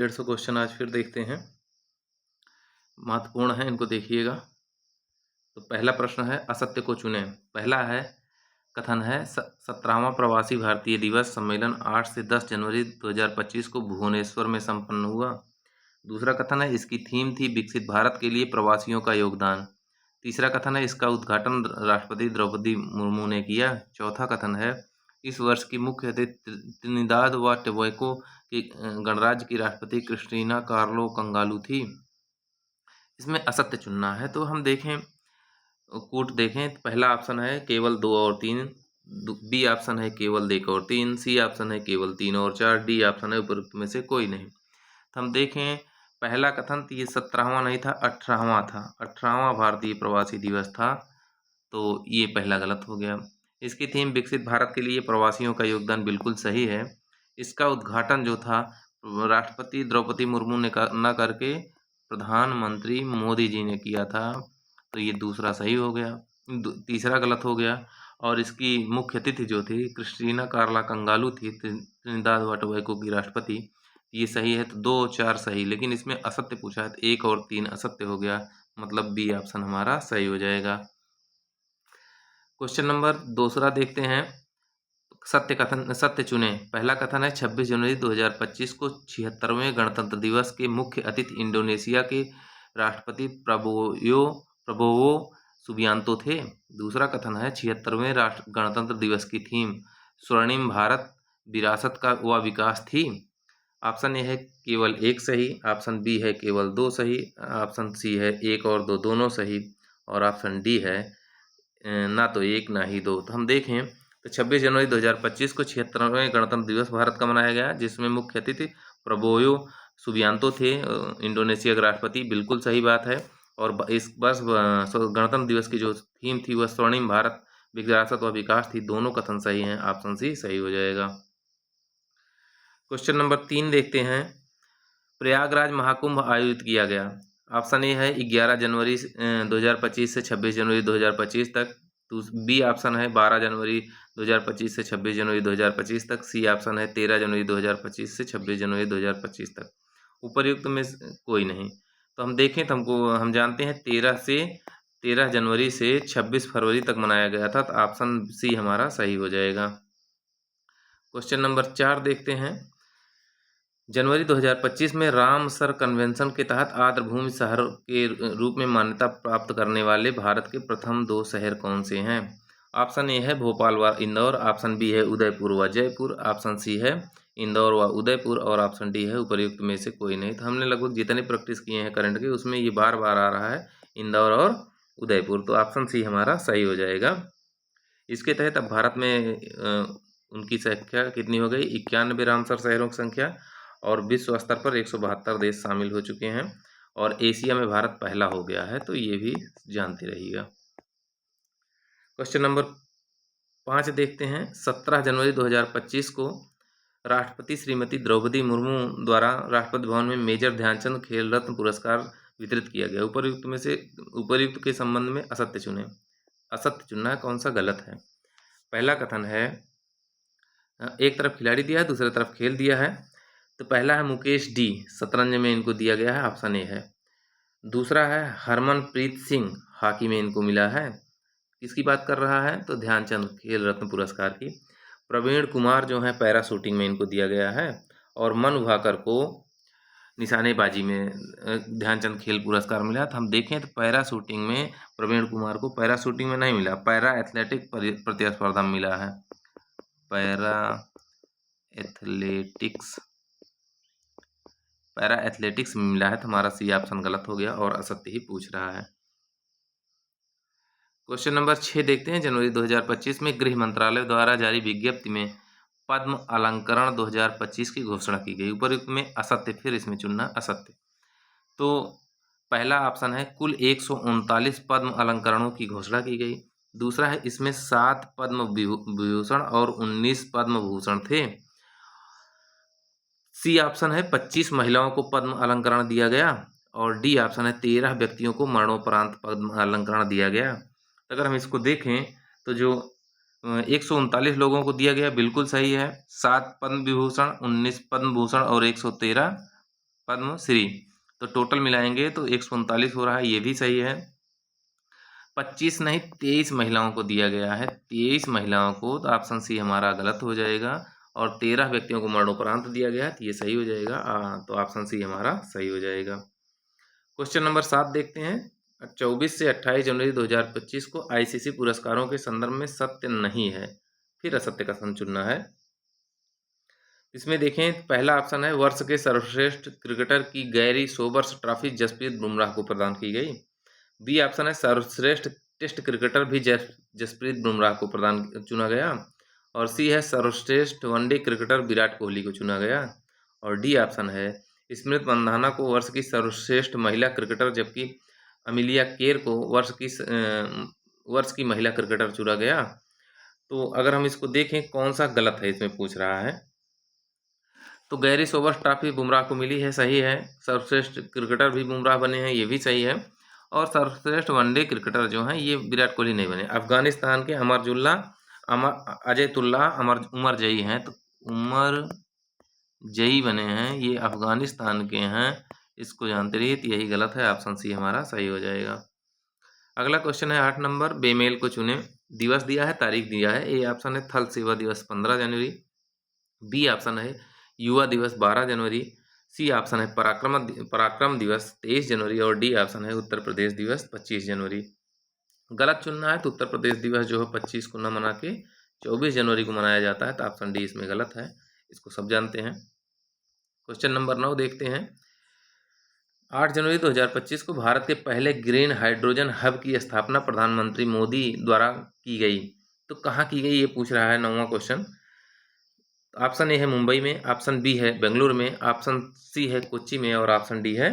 150 question आज फिर देखते हैं। महत्वपूर्ण है, इनको देखिएगा। तो पहला प्रश्न है असत्य को चुनें। पहला है कथन है 17वां प्रवासी भारतीय दिवस सम्मेलन 8 से 10 जनवरी 2025 को भुवनेश्वर में संपन्न हुआ। दूसरा कथन है इसकी थीम थी विकसित भारत के लिए प्रवासियों का योगदान। तीसरा कथन है इसका उद्घाटन राष्ट्रपति द्रौपदी मुर्मू ने किया। चौथा कथन है इस वर्ष की मुख्य अतिथि त्रिनिदाद व टोबैगो की गणराज्य की राष्ट्रपति क्रिस्टीना कार्लो कंगालू थी। इसमें असत्य चुनना है, तो हम देखें कूट देखें। तो पहला ऑप्शन है केवल 2 और 3, बी ऑप्शन है केवल 1 और 3, सी ऑप्शन है केवल 3 और 4, डी ऑप्शन है उपरोक्त में से कोई नहीं। तो हम देखें पहला कथन तो ये 17वां नहीं था, 18वां था। 18वां भारतीय प्रवासी दिवस था, तो ये पहला गलत हो गया। इसकी थीम विकसित भारत के लिए प्रवासियों का योगदान बिल्कुल सही है। इसका उद्घाटन जो था राष्ट्रपति द्रौपदी मुर्मू ने न करके प्रधानमंत्री मोदी जी ने किया था, तो ये दूसरा सही हो गया। तीसरा गलत हो गया। और इसकी मुख्य अतिथि जो थी क्रिस्टीना कार्ला कंगालू थी, त्रिनिदाद व टोबैगो की राष्ट्रपति, ये सही है। तो 2 और 4 सही, लेकिन इसमें असत्य पूछा है तो 1 और 3 असत्य हो गया, मतलब बी ऑप्शन हमारा सही हो जाएगा। क्वेश्चन नंबर दूसरा देखते हैं। सत्य चुने। पहला कथन है 26 जनवरी 2025 को 76वें गणतंत्र दिवस के मुख्य अतिथि इंडोनेशिया के राष्ट्रपति प्रबोवो सुबियांतो थे। दूसरा कथन है 76वें गणतंत्र दिवस की थीम स्वर्णिम भारत विरासत का व विकास थी। ऑप्शन ए है केवल 1 सही, ऑप्शन बी है केवल 2 सही, ऑप्शन सी है 1 और 2 दोनों सही, और ऑप्शन डी है ना तो 1 ना ही 2। तो हम देखें तो 26 जनवरी 2025 को 76वें गणतंत्र दिवस भारत का मनाया गया, जिसमें मुख्य अतिथि प्रबोयो सुबियांतो थे, इंडोनेशिया के राष्ट्रपति। बिल्कुल सही बात है। और इस वर्ष गणतंत्र दिवस की जो थीम थी वह स्वर्णिम भारत विरासत व विकास थी। दोनों कथन सही हैं, ऑप्शन सी सही हो जाएगा। क्वेश्चन नंबर 3 देखते हैं। प्रयागराज महाकुंभ आयोजित किया गया। ऑप्शन ए है 11 जनवरी 2025 से 26 जनवरी 2025 तक। बी ऑप्शन है 12 जनवरी 2025 से 26 जनवरी 2025 तक। सी ऑप्शन है 13 जनवरी 2025 से 26 जनवरी 2025 तक। उपर्युक्त में कोई नहीं। तो हम देखें तो हम जानते हैं 13 जनवरी से 26 फरवरी तक मनाया गया था, तो ऑप्शन सी हमारा सही हो जाएगा। क्वेश्चन नंबर 4 देखते हैं। जनवरी 2025 में रामसर कन्वेंशन के तहत आर्द्रभूमि शहर के रूप में मान्यता प्राप्त करने वाले भारत के प्रथम 2 शहर कौन से हैं? ऑप्शन ए है भोपाल व इंदौर, ऑप्शन बी है उदयपुर व जयपुर, ऑप्शन सी है इंदौर व उदयपुर, और ऑप्शन डी है उपर्युक्त में से कोई नहीं। तो हमने लगभग जितने प्रैक्टिस किए हैं करंट के, उसमें ये बार बार आ रहा है इंदौर और उदयपुर, तो ऑप्शन सी हमारा सही हो जाएगा। इसके तहत अब भारत में उनकी संख्या कितनी हो गई? 91 रामसर शहरों की संख्या, और विश्व स्तर पर 172 देश शामिल हो चुके हैं, और एशिया में भारत पहला हो गया है, तो ये भी जानते रहिएगा। क्वेश्चन नंबर 5 देखते हैं। 17 जनवरी 2025 को राष्ट्रपति श्रीमती द्रौपदी मुर्मू द्वारा राष्ट्रपति भवन में मेजर ध्यानचंद खेल रत्न पुरस्कार वितरित किया गया। उपर्युक्त के संबंध में असत्य चुने। असत्य चुनना है, कौन सा गलत है? पहला कथन है एक तरफ खिलाड़ी दिया है, दूसरी तरफ खेल दिया है। तो पहला है मुकेश डी, शतरंज में इनको दिया गया है, ऑप्शन ए है। दूसरा है हरमनप्रीत सिंह, हॉकी में इनको मिला है। किसकी बात कर रहा है? तो ध्यानचंद खेल रत्न पुरस्कार की। प्रवीण कुमार जो है पैरा शूटिंग में इनको दिया गया है, और मनु भाकर को निशानेबाजी में ध्यानचंद खेल पुरस्कार मिला। तो हम देखें तो पैरा शूटिंग में प्रवीण कुमार को पैरा शूटिंग में नहीं मिला, पैरा एथलेटिक प्रतिस्पर्धा में मिला है। पैरा एथलेटिक्स में मिला है, तो हमारा सी ऑप्शन गलत हो गया और असत्य ही पूछ रहा है। क्वेश्चन नंबर 6 देखते हैं। जनवरी 2025 में गृह मंत्रालय द्वारा जारी विज्ञप्ति में पद्म अलंकरण 2025 की घोषणा की गई। उपर्युक्त में असत्य, फिर इसमें चुनना असत्य। तो पहला ऑप्शन है कुल 139 पद्म अलंकरणों की घोषणा की गई। दूसरा है इसमें 7 पद्म विभूषण और 19 पद्म भूषण थे। सी ऑप्शन है 25 महिलाओं को पद्म अलंकरण दिया गया, और डी ऑप्शन है 13 व्यक्तियों को मरणोपरांत पद्म अलंकरण दिया गया। अगर हम इसको देखें तो जो 139 लोगों को दिया गया बिल्कुल सही है। 7 पद्म विभूषण, 19 पद्म भूषण और 113 पद्मश्री। तो टोटल मिलाएंगे तो 139 हो रहा है, ये भी सही है। 25 नहीं 23 महिलाओं को दिया गया है, 23 महिलाओं को, तो ऑप्शन सी हमारा गलत हो जाएगा। और 13 व्यक्तियों को मरणोपरांत दिया गया है, तो ये सही हो जाएगा। तो ऑप्शन सी हमारा सही हो जाएगा। क्वेश्चन नंबर 7 देखते हैं। 24 से 28 जनवरी 2025 को आईसीसी पुरस्कारों के संदर्भ में सत्य नहीं है, फिर असत्य कथन चुनना है। इसमें देखें, पहला ऑप्शन है वर्ष के सर्वश्रेष्ठ क्रिकेटर की Garry Sobers trophy Jasprit Bumrah को प्रदान की गई। बी ऑप्शन है सर्वश्रेष्ठ टेस्ट क्रिकेटर भी जसप्रीत बुमराह को प्रदान चुना गया। और सी है सर्वश्रेष्ठ वनडे क्रिकेटर विराट कोहली को चुना गया। और डी ऑप्शन है स्मृति मंधाना को वर्ष की सर्वश्रेष्ठ महिला क्रिकेटर, जबकि अमिलिया केर को वर्ष की महिला क्रिकेटर चुना गया। तो अगर हम इसको देखें कौन सा गलत है, इसमें पूछ रहा है, तो गैरी सोबर्स ट्रॉफी बुमराह को मिली है, सही है। सर्वश्रेष्ठ क्रिकेटर भी बुमराह बने हैं, ये भी सही है। और सर्वश्रेष्ठ वनडे क्रिकेटर जो हैं ये विराट कोहली नहीं बने। अफगानिस्तान के अजयतुल्ला उमर जई हैं, तो उमर जई बने हैं, ये अफगानिस्तान के हैं, इसको जानते रहिए। तो यही गलत है, ऑप्शन सी हमारा सही हो जाएगा। अगला क्वेश्चन है 8 नंबर, बेमेल को चुने। दिवस दिया है, तारीख दिया है। ए ऑप्शन है थल सेवा दिवस 15 जनवरी। बी ऑप्शन है युवा दिवस 12 जनवरी। सी ऑप्शन है पराक्रम दिवस 23 जनवरी। और डी ऑप्शन है उत्तर प्रदेश दिवस 25 जनवरी। गलत चुनना है, तो उत्तर प्रदेश दिवस जो है 25 को न मना के 24 जनवरी को मनाया जाता है, तो ऑप्शन डी इसमें गलत है, इसको सब जानते हैं। क्वेश्चन नंबर 9 देखते हैं। 8 जनवरी 2025 को भारत के पहले ग्रीन हाइड्रोजन हब की स्थापना प्रधानमंत्री मोदी द्वारा की गई, तो कहाँ की गई, ये पूछ रहा है 9वां क्वेश्चन। ऑप्शन ए है मुंबई में, ऑप्शन बी है बेंगलुरु में, ऑप्शन सी है कोच्चि में, और ऑप्शन डी है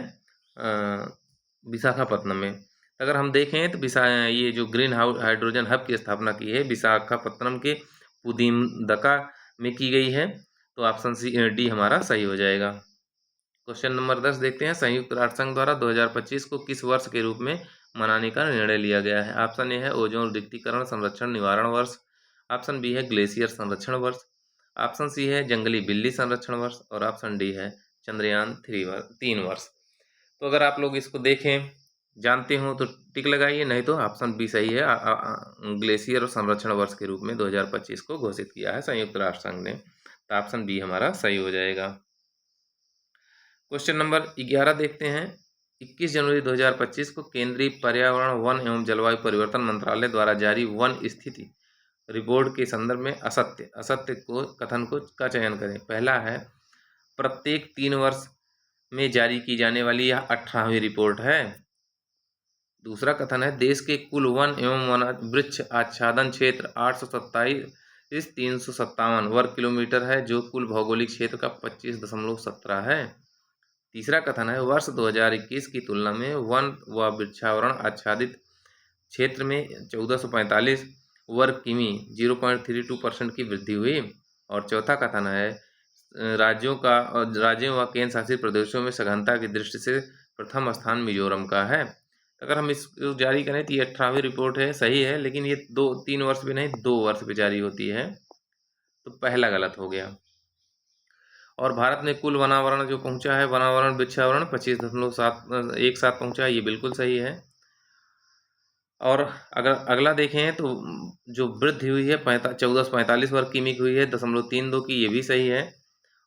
विशाखापत्तनम में। अगर हम देखें तो ये जो ग्रीन हाइड्रोजन हब की स्थापना की है विशाखापत्तनम के पुदीमदका में की गई है, तो ऑप्शन सी डी हमारा सही हो जाएगा। क्वेश्चन नंबर 10 देखते हैं। संयुक्त राष्ट्र संघ द्वारा 2025 को किस वर्ष के रूप में मनाने का निर्णय लिया गया है। ऑप्शन ए है ओजोन रिक्तीकरण संरक्षण निवारण वर्ष। ऑप्शन बी है ग्लेशियर संरक्षण वर्ष। ऑप्शन सी है जंगली बिल्ली संरक्षण वर्ष। और ऑप्शन डी है चंद्रयान 3 वर्ष। तो अगर आप लोग इसको देखें जानते हो तो टिक लगाइए, नहीं तो ऑप्शन बी सही है। ग्लेशियर और संरक्षण वर्ष के रूप में 2025 को घोषित किया है संयुक्त राष्ट्र संघ ने, तो ऑप्शन बी हमारा सही हो जाएगा। क्वेश्चन नंबर 11 देखते हैं। 21 जनवरी 2025 को केंद्रीय पर्यावरण वन एवं जलवायु परिवर्तन मंत्रालय द्वारा जारी वन स्थिति रिपोर्ट के संदर्भ में असत्य को कथन का चयन करें। पहला है प्रत्येक 3 वर्ष में जारी की जाने वाली यह 18वीं रिपोर्ट है। दूसरा कथन है देश के कुल वन एवं वृक्ष आच्छादन क्षेत्र 827,357 वर्ग किलोमीटर है, जो कुल भौगोलिक क्षेत्र का 25.17 है। तीसरा कथन है वर्ष 2021 की तुलना में वन व वृक्षावरण आच्छादित क्षेत्र में 1445 वर्ग किमी 0.32% की वृद्धि हुई। और चौथा कथन है राज्यों व केंद्र शासित प्रदेशों में सघनता की दृष्टि से प्रथम स्थान मिजोरम का है। अगर हम इसको जारी करें तो ये 18वीं रिपोर्ट है, सही है, लेकिन ये 3 वर्ष भी नहीं 2 वर्ष पे जारी होती है, तो पहला गलत हो गया। और भारत में कुल वनावरण जो पहुंचा है, वनावरण वृक्षावरण 25.17 पहुंचा है, ये बिल्कुल सही है। और अगर अगला देखें तो जो वृद्धि हुई है 1445 वर्ग किमी की हुई है 0.32 की, ये भी सही है।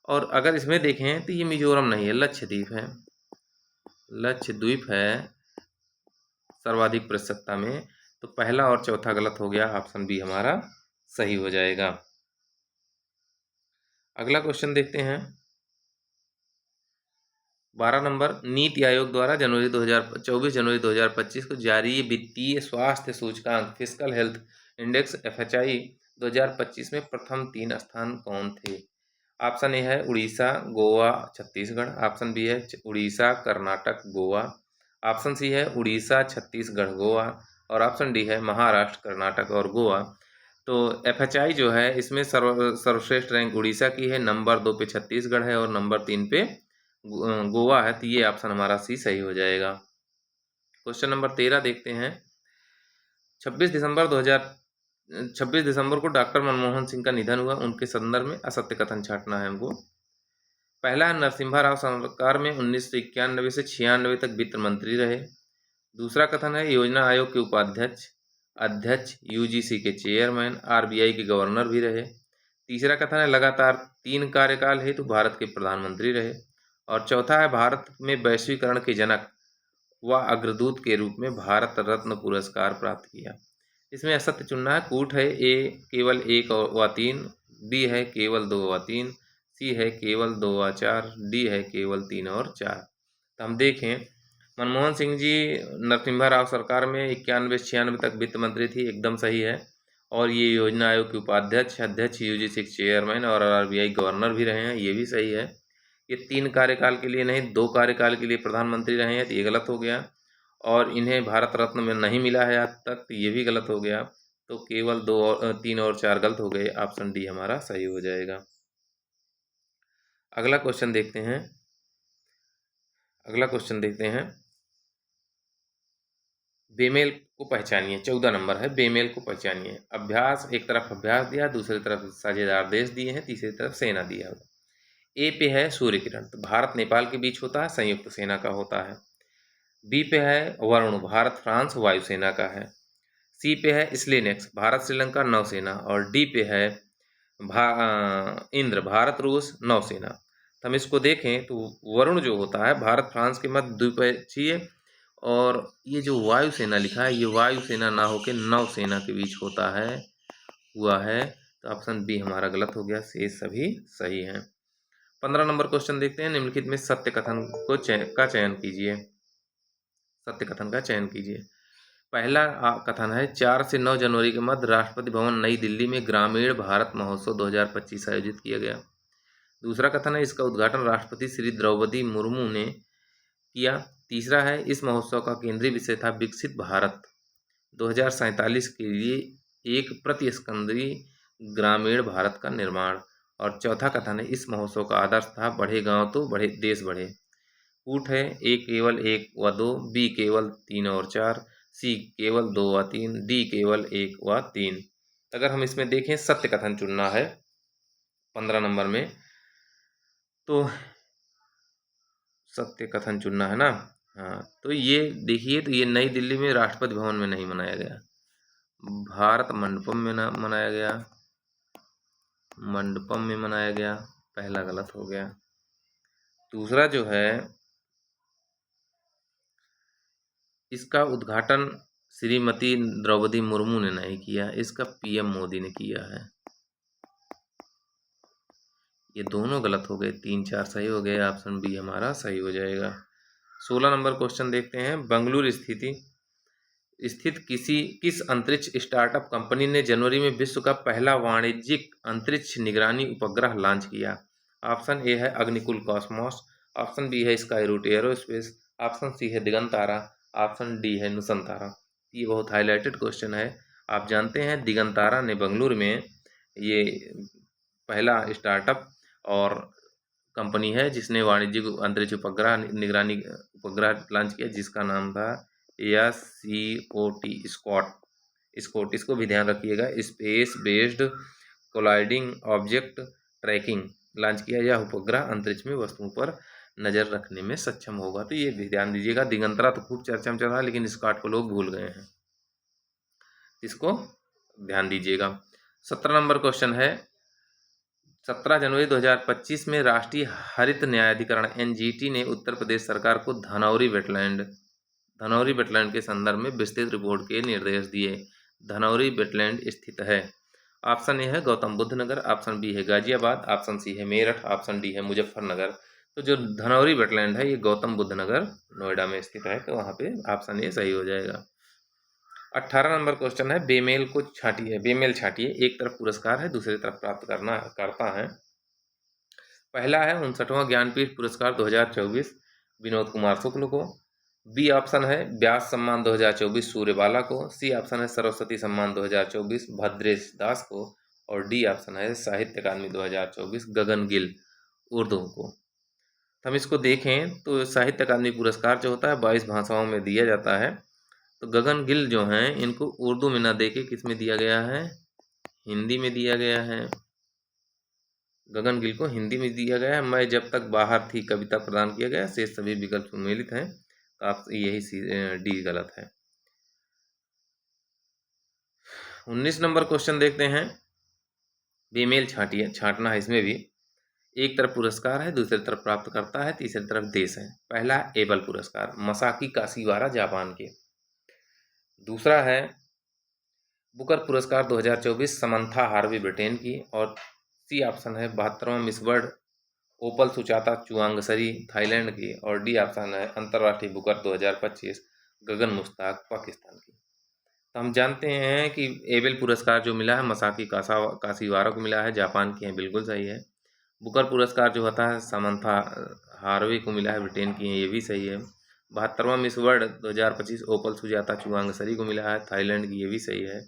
और अगर इसमें देखें तो ये मिजोरम नहीं है, लक्षद्वीप है, लक्षद्वीप है सर्वाधिक प्रतिशतता में, तो पहला और चौथा गलत हो गया, ऑप्शन बी हमारा सही हो जाएगा। अगला क्वेश्चन देखते हैं 12 नंबर। नीति आयोग द्वारा 24 जनवरी 2025 को जारी वित्तीय स्वास्थ्य सूचकांक फिस्कल हेल्थ इंडेक्स FHI 2025 में प्रथम 3 स्थान कौन थे। ऑप्शन ए है उड़ीसा, गोवा, छत्तीसगढ़। ऑप्शन बी है उड़ीसा, कर्नाटक, गोवा। ऑप्शन सी है उड़ीसा, छत्तीसगढ़, गोवा। और ऑप्शन डी है महाराष्ट्र, कर्नाटक और गोवा। तो FHI जो है इसमें सर्वश्रेष्ठ रैंक उड़ीसा की है, नंबर 2 पे छत्तीसगढ़ है और नंबर 3 पे गोवा है, तो ये ऑप्शन हमारा सी सही हो जाएगा। क्वेश्चन नंबर 13 देखते हैं। 26 दिसंबर को डॉक्टर मनमोहन सिंह का निधन हुआ, उनके संदर्भ में असत्य कथन छांटना है हमको। पहला नरसिम्हा राव सरकार में 1991 से 96 तक वित्त मंत्री रहे। दूसरा कथन है योजना आयोग के उपाध्यक्ष, अध्यक्ष, यूजीसी के चेयरमैन, आरबीआई के गवर्नर भी रहे। तीसरा कथन है लगातार 3 कार्यकाल हेतु भारत के प्रधानमंत्री रहे। और चौथा है भारत में वैश्वीकरण के जनक व अग्रदूत के रूप में भारत रत्न पुरस्कार प्राप्त किया। इसमें असत्य चुनना है। कूट है ए केवल 1 व 3, बी है केवल 2 व 3, सी है केवल 2 व 4, डी है केवल 3 और 4। तो हम देखें मनमोहन सिंह जी नरसिम्हा राव सरकार में 91 से 96 तक वित्त मंत्री थी, एकदम सही है। और ये योजना आयोग के उपाध्यक्ष, अध्यक्ष, यूजीसी चेयरमैन और आरबीआई गवर्नर भी रहे हैं, ये भी सही है। ये 3 कार्यकाल के लिए नहीं 2 कार्यकाल के लिए प्रधानमंत्री रहे हैं, तो ये गलत हो गया। और इन्हें भारत रत्न में नहीं मिला है आज तक, तो ये भी गलत हो गया। तो केवल 3 और 4 गलत हो गए, ऑप्शन डी हमारा सही हो जाएगा। अगला क्वेश्चन देखते हैं। बेमेल को पहचानिए, 14 नंबर है, बेमेल को पहचानिए। अभ्यास, एक तरफ अभ्यास दिया, दूसरी तरफ साझेदार देश दिए हैं, तीसरी तरफ सेना दिया है। ए पे है सूर्य किरण, तो भारत नेपाल के बीच होता है, संयुक्त सेना का होता है। बी पे है वरुण, भारत फ्रांस वायुसेना का है। सी पे है स्लेनेक्स, भारत श्रीलंका नौसेना। और डी पे है इंद्र, भारत रूस नौसेना। तो हम इसको देखें तो वरुण जो होता है भारत फ्रांस के मध्य द्विपक्षीय, और ये जो वायुसेना लिखा है ये वायुसेना ना होकर नौसेना के बीच होता है, हुआ है। तो ऑप्शन बी हमारा गलत हो गया, शेष सभी सही हैं। 15 नंबर क्वेश्चन देखते हैं। निम्नलिखित में सत्य कथन का चयन कीजिए। सत्य कथन का चयन कीजिए। पहला कथन है 4 से 9 जनवरी के मध्य राष्ट्रपति भवन नई दिल्ली में ग्रामीण भारत महोत्सव 2025 आयोजित किया गया। दूसरा कथन है इसका उद्घाटन राष्ट्रपति श्री द्रौपदी मुर्मू ने किया। तीसरा है इस महोत्सव का केंद्रीय विषय था विकसित भारत 2047 के लिए एक प्रतिस्पंदी ग्रामीण भारत का निर्माण। और चौथा कथन है इस महोत्सव का आदर्श था बढ़े गांव तो बढ़े देश बढ़े। कूट है ए केवल 1 व 2, बी केवल 3 और 4, सी केवल 2 व 3, डी केवल 1 व 3। अगर हम इसमें देखें सत्य कथन चुनना है 15 नंबर में, तो सत्य कथन चुनना है ना। हाँ, तो ये देखिए, तो ये नई दिल्ली में राष्ट्रपति भवन में नहीं मनाया गया, भारत मंडपम में ना मनाया गया, मंडपम में मनाया गया, पहला गलत हो गया। दूसरा जो है इसका उद्घाटन श्रीमती द्रौपदी मुर्मू ने नहीं किया, इसका पीएम मोदी ने किया है। ये दोनों गलत हो गए, 3 4 सही हो गए, ऑप्शन बी हमारा सही हो जाएगा। 16 नंबर क्वेश्चन देखते हैं। बेंगलुरु स्थित किस अंतरिक्ष स्टार्टअप कंपनी ने जनवरी में विश्व का पहला वाणिज्यिक अंतरिक्ष निगरानी उपग्रह लॉन्च किया। ऑप्शन ए है अग्निकुल कॉस्मोस, ऑप्शन बी है Skyroot Aerospace, option C है दिगंतारा, ऑप्शन डी है नुसंतारा। ये बहुत हाईलाइटेड क्वेश्चन है। आप जानते हैं दिगंतारा ने बेंगलुरु में ये पहला स्टार्टअप और कंपनी है जिसने वाणिज्यिक अंतरिक्ष उपग्रह निगरानी उपग्रह लॉन्च किया, जिसका नाम था SCOT, स्कॉट। इसको भी ध्यान रखिएगा। Space based colliding object tracking launch किया। यह उपग्रह अंतरिक्ष में वस्तुओं पर नज़र रखने में सक्षम होगा। तो ये भी ध्यान दीजिएगा। दिगंतरा तो खूब चर्चा में चल रहा है, लेकिन स्कॉट को लोग भूल गए हैं, इसको ध्यान दीजिएगा। 17 नंबर क्वेश्चन है। 17 जनवरी 2025 में राष्ट्रीय हरित न्यायाधिकरण NGT ने उत्तर प्रदेश सरकार को धनौरी वेटलैंड के संदर्भ में विस्तृत रिपोर्ट के निर्देश दिए। धनौरी वेटलैंड स्थित है। ऑप्शन ए है गौतम बुद्ध नगर, ऑप्शन बी है गाजियाबाद, ऑप्शन सी है मेरठ, ऑप्शन डी है मुजफ्फरनगर। तो जो धनौरी वेटलैंड है ये गौतम बुद्ध नगर नोएडा में स्थित है, तो वहाँ पे ऑप्शन ए सही हो जाएगा। 18 नंबर क्वेश्चन है। बेमेल छाटिए। एक तरफ पुरस्कार है, दूसरी तरफ प्राप्त करता है। पहला है 59वां ज्ञानपीठ पुरस्कार 2024 विनोद कुमार शुक्ल को। बी ऑप्शन है व्यास सम्मान 2024 सूर्यबाला को। सी ऑप्शन है सरस्वती सम्मान 2024 भद्रेश दास को। और डी ऑप्शन है साहित्य अकादमी 2024 गगन गिल उर्दू को। हम इसको देखें तो साहित्य अकादमी पुरस्कार जो होता है 22 भाषाओं में दिया जाता है। तो गगन गिल जो हैं इनको उर्दू में ना देके किस में दिया गया है, हिंदी में दिया गया है। गगन गिल को हिंदी में दिया गया है। मैं जब तक बाहर थी कविता प्रदान किया गया। शेष सभी विकल्प सम्मिलित हैं, तो आप यही डी गलत है। 19 नंबर क्वेश्चन देखते हैं। बेमेल छांटना है इसमें भी। एक तरफ पुरस्कार है, दूसरी तरफ प्राप्त करता है, तीसरी तरफ देश है। पहला एबल पुरस्कार मसाकी काशीवारा जापान के। दूसरा है बुकर पुरस्कार 2024 समंथा हार्वे ब्रिटेन की। और सी ऑप्शन है 72वां मिस वर्ल्ड ओपल सुचाता चुआंगसरी थाईलैंड की। और डी ऑप्शन है अंतर्राष्ट्रीय बुकर 2025 गगन मुश्ताक पाकिस्तान की। तो हम जानते हैं कि एबेल पुरस्कार जो मिला है मसाकी काशीवारा को मिला है, जापान की है, बिल्कुल सही है। बुकर पुरस्कार जो होता है समंथा हार्वे को मिला है, ब्रिटेन की है, ये भी सही है। 72वां मिस वर्ल्ड 2025 ओपल सुजाता चुआंगसरी को मिला है, थाईलैंड की, ये भी सही है।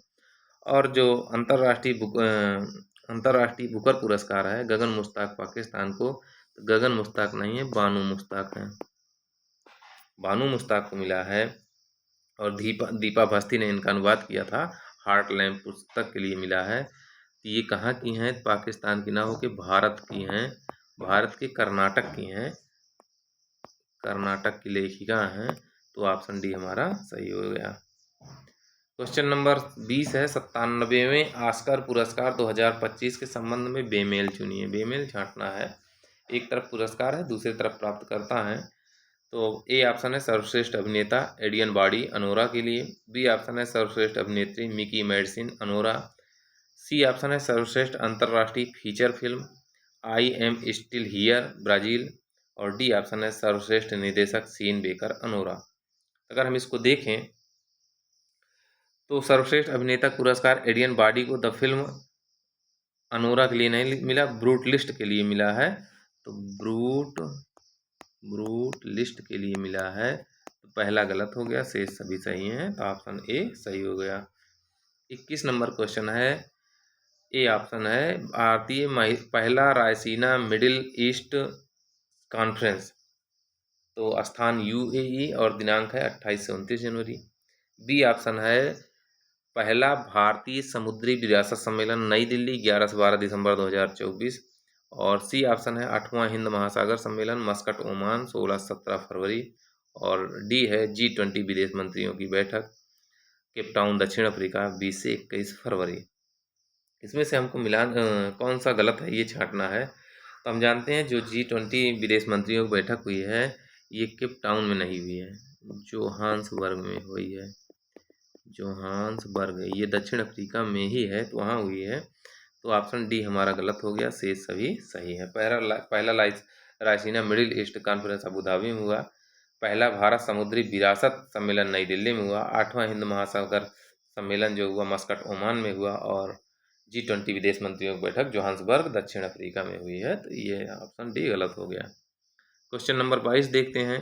और जो अंतर्राष्ट्रीय बुकर पुरस्कार है गगन मुश्ताक पाकिस्तान को, तो गगन मुश्ताक नहीं है, बानू मुश्ताक है, बानू मुश्ताक को मिला है। और दीपा भस्ती ने इनका अनुवाद किया था, हार्ट लैम्प पुस्तक के लिए मिला है। तो ये कहाँ की हैं? पाकिस्तान की ना हो के भारत की हैं, भारत के कर्नाटक की हैं, कर्नाटक की लेखिका हैं। तो ऑप्शन डी हमारा सही हो गया। क्वेश्चन नंबर 20 है 97वें ऑस्कर पुरस्कार 2025 के संबंध में बेमेल चुनिए। बेमेल छांटना है, एक तरफ पुरस्कार है, दूसरी तरफ प्राप्त करता है। तो ए ऑप्शन है सर्वश्रेष्ठ अभिनेता एडियन बाडी अनोरा के लिए। बी ऑप्शन है सर्वश्रेष्ठ अभिनेत्री Mikey Madison Anora. C option है सर्वश्रेष्ठ अंतर्राष्ट्रीय feature film I am still here Brazil. और डी ऑप्शन है सर्वश्रेष्ठ निर्देशक सीन बेकर अनोरा। अगर हम इसको देखें तो सर्वश्रेष्ठ अभिनेता पुरस्कार एडियन बाडी को द फिल्म अनोरा के लिए नहीं मिला, ब्रूट लिस्ट के लिए मिला है। तो ब्रूट लिस्ट के लिए मिला है। तो पहला गलत हो गया, शेष सभी सही हैं, तो ऑप्शन ए सही हो गया। 21 नंबर क्वेश्चन है, ए ऑप्शन है भारतीय पहला रायसीना मिडिल ईस्ट कॉन्फ्रेंस। तो स्थान यूएई और दिनांक है 28 से 29 जनवरी। बी ऑप्शन है पहला भारतीय समुद्री विरासत सम्मेलन नई दिल्ली 11 से 12 दिसंबर 2024। और सी ऑप्शन है 8वां हिंद महासागर सम्मेलन मस्कट ओमान 16 से 17 फरवरी। और डी है G20 विदेश मंत्रियों की बैठक केपटाउन दक्षिण अफ्रीका 20 से 21 फरवरी। इसमें से हमको मिलान कौन सा गलत है ये छांटना है। तो हम जानते हैं जो G20 विदेश मंत्रियों की बैठक हुई है ये केप टाउन में नहीं हुई है, जोहान्सबर्ग में हुई है। जोहान्सबर्ग ये दक्षिण अफ्रीका में ही है, तो वहाँ हुई है। तो ऑप्शन डी हमारा गलत हो गया, शेष सभी सही है। पहला Raisina middle east conference Abu Dhabi में हुआ। पहला भारत समुद्री विरासत सम्मेलन नई दिल्ली में हुआ। 8वां हिंद महासागर सम्मेलन जो हुआ मस्कट ओमान में हुआ। और G20 विदेश मंत्रियों की बैठक जोहान्सबर्ग दक्षिण अफ्रीका में हुई है। तो ये ऑप्शन डी गलत हो गया। क्वेश्चन नंबर 22 देखते हैं।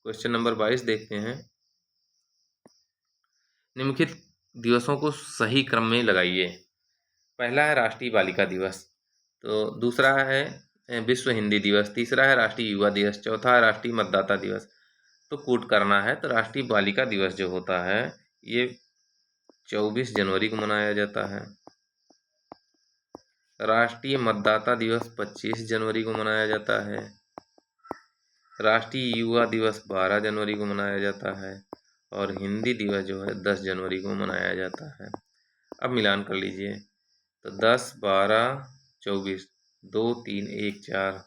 क्वेश्चन नंबर 22 देखते हैं। निम्नलिखित दिवसों को सही क्रम में लगाइए। पहला है राष्ट्रीय बालिका दिवस, तो दूसरा है विश्व हिंदी दिवस, तीसरा है राष्ट्रीय युवा दिवस, चौथा है राष्ट्रीय मतदाता दिवस। तो कूट करना है, तो राष्ट्रीय बालिका दिवस जो होता है ये 24 जनवरी को मनाया जाता है। राष्ट्रीय मतदाता दिवस 25 जनवरी को मनाया जाता है। राष्ट्रीय युवा दिवस 12 जनवरी को मनाया जाता है। और हिंदी दिवस जो है 10 जनवरी को मनाया जाता है। अब मिलान कर लीजिए, तो 10, 12, 24, 2, 3, 1, 4,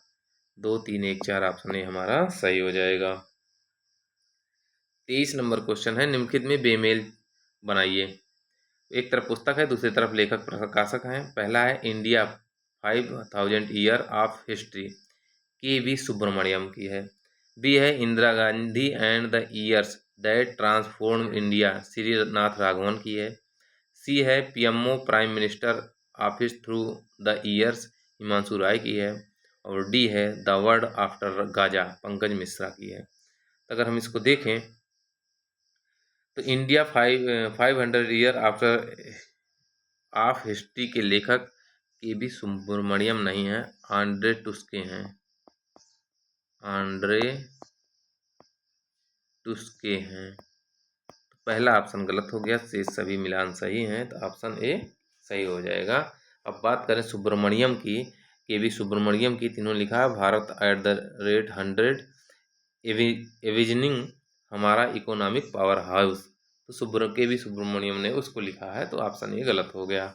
2, 3, 1, 4 ऑप्शन ए हमारा सही हो जाएगा। 23 नंबर क्वेश्चन है, निम्नलिखित में बेमेल बनाइए। एक तरफ पुस्तक है, दूसरी तरफ लेखक प्रकाशक हैं। पहला है India 5000 year of history, K V. Subramaniam की है। बी है Indira Gandhi and the years that transform India, Srinath Raghavan की है। सी है PMO prime minister office through the years, Himanshu Roy की है। और डी है the world after Gaza, Pankaj Mishra की है। तो अगर हम इसको देखें तो India 500 year after of history के लेखक के.वी. सुब्रमण्यम नहीं है, आंड्रे टुस्के हैं, आंड्रे टुस्के हैं। तो पहला ऑप्शन गलत हो गया, शेष सभी मिलान सही हैं, तो ऑप्शन ए सही हो जाएगा। अब बात करें सुब्रमण्यम की, के.वी. सुब्रमण्यम की, तीनों लिखा है भारत @100 एविजनिंग हमारा इकोनॉमिक पावर हाउस। तो के.वी. सुब्रमण्यम ने उसको लिखा है, तो ऑप्शन ये गलत हो गया।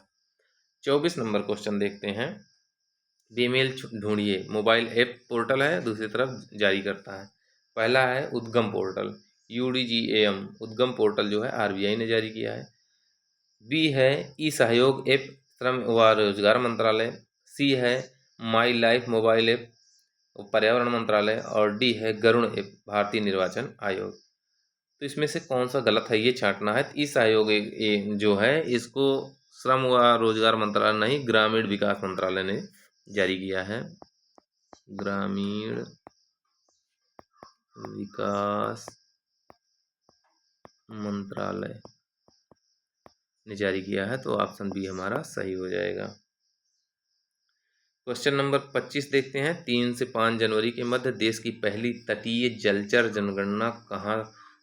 24 नंबर क्वेश्चन देखते हैं। बीमेल ढूंढिए मोबाइल ऐप पोर्टल है, दूसरी तरफ जारी करता है। पहला है उद्गम पोर्टल, UDGAM उद्गम पोर्टल जो है RBI ने जारी किया है। बी है ई सहयोग ऐप, श्रम व रोजगार मंत्रालय। सी है माई लाइफ मोबाइल ऐप, पर्यावरण मंत्रालय। और डी है गरुड़ ऐप, भारतीय निर्वाचन आयोग। तो इसमें से कौन सा गलत है ये छांटना है। ई सहयोग जो है इसको श्रम व रोजगार मंत्रालय नहीं, ग्रामीण विकास मंत्रालय ने जारी किया है। ग्रामीण विकास मंत्रालय ने जारी किया है, तो ऑप्शन बी हमारा सही हो जाएगा। क्वेश्चन नंबर 25 देखते हैं। 3 से 5 जनवरी के मध्य देश की पहली तटीय जलचर जनगणना कहाँ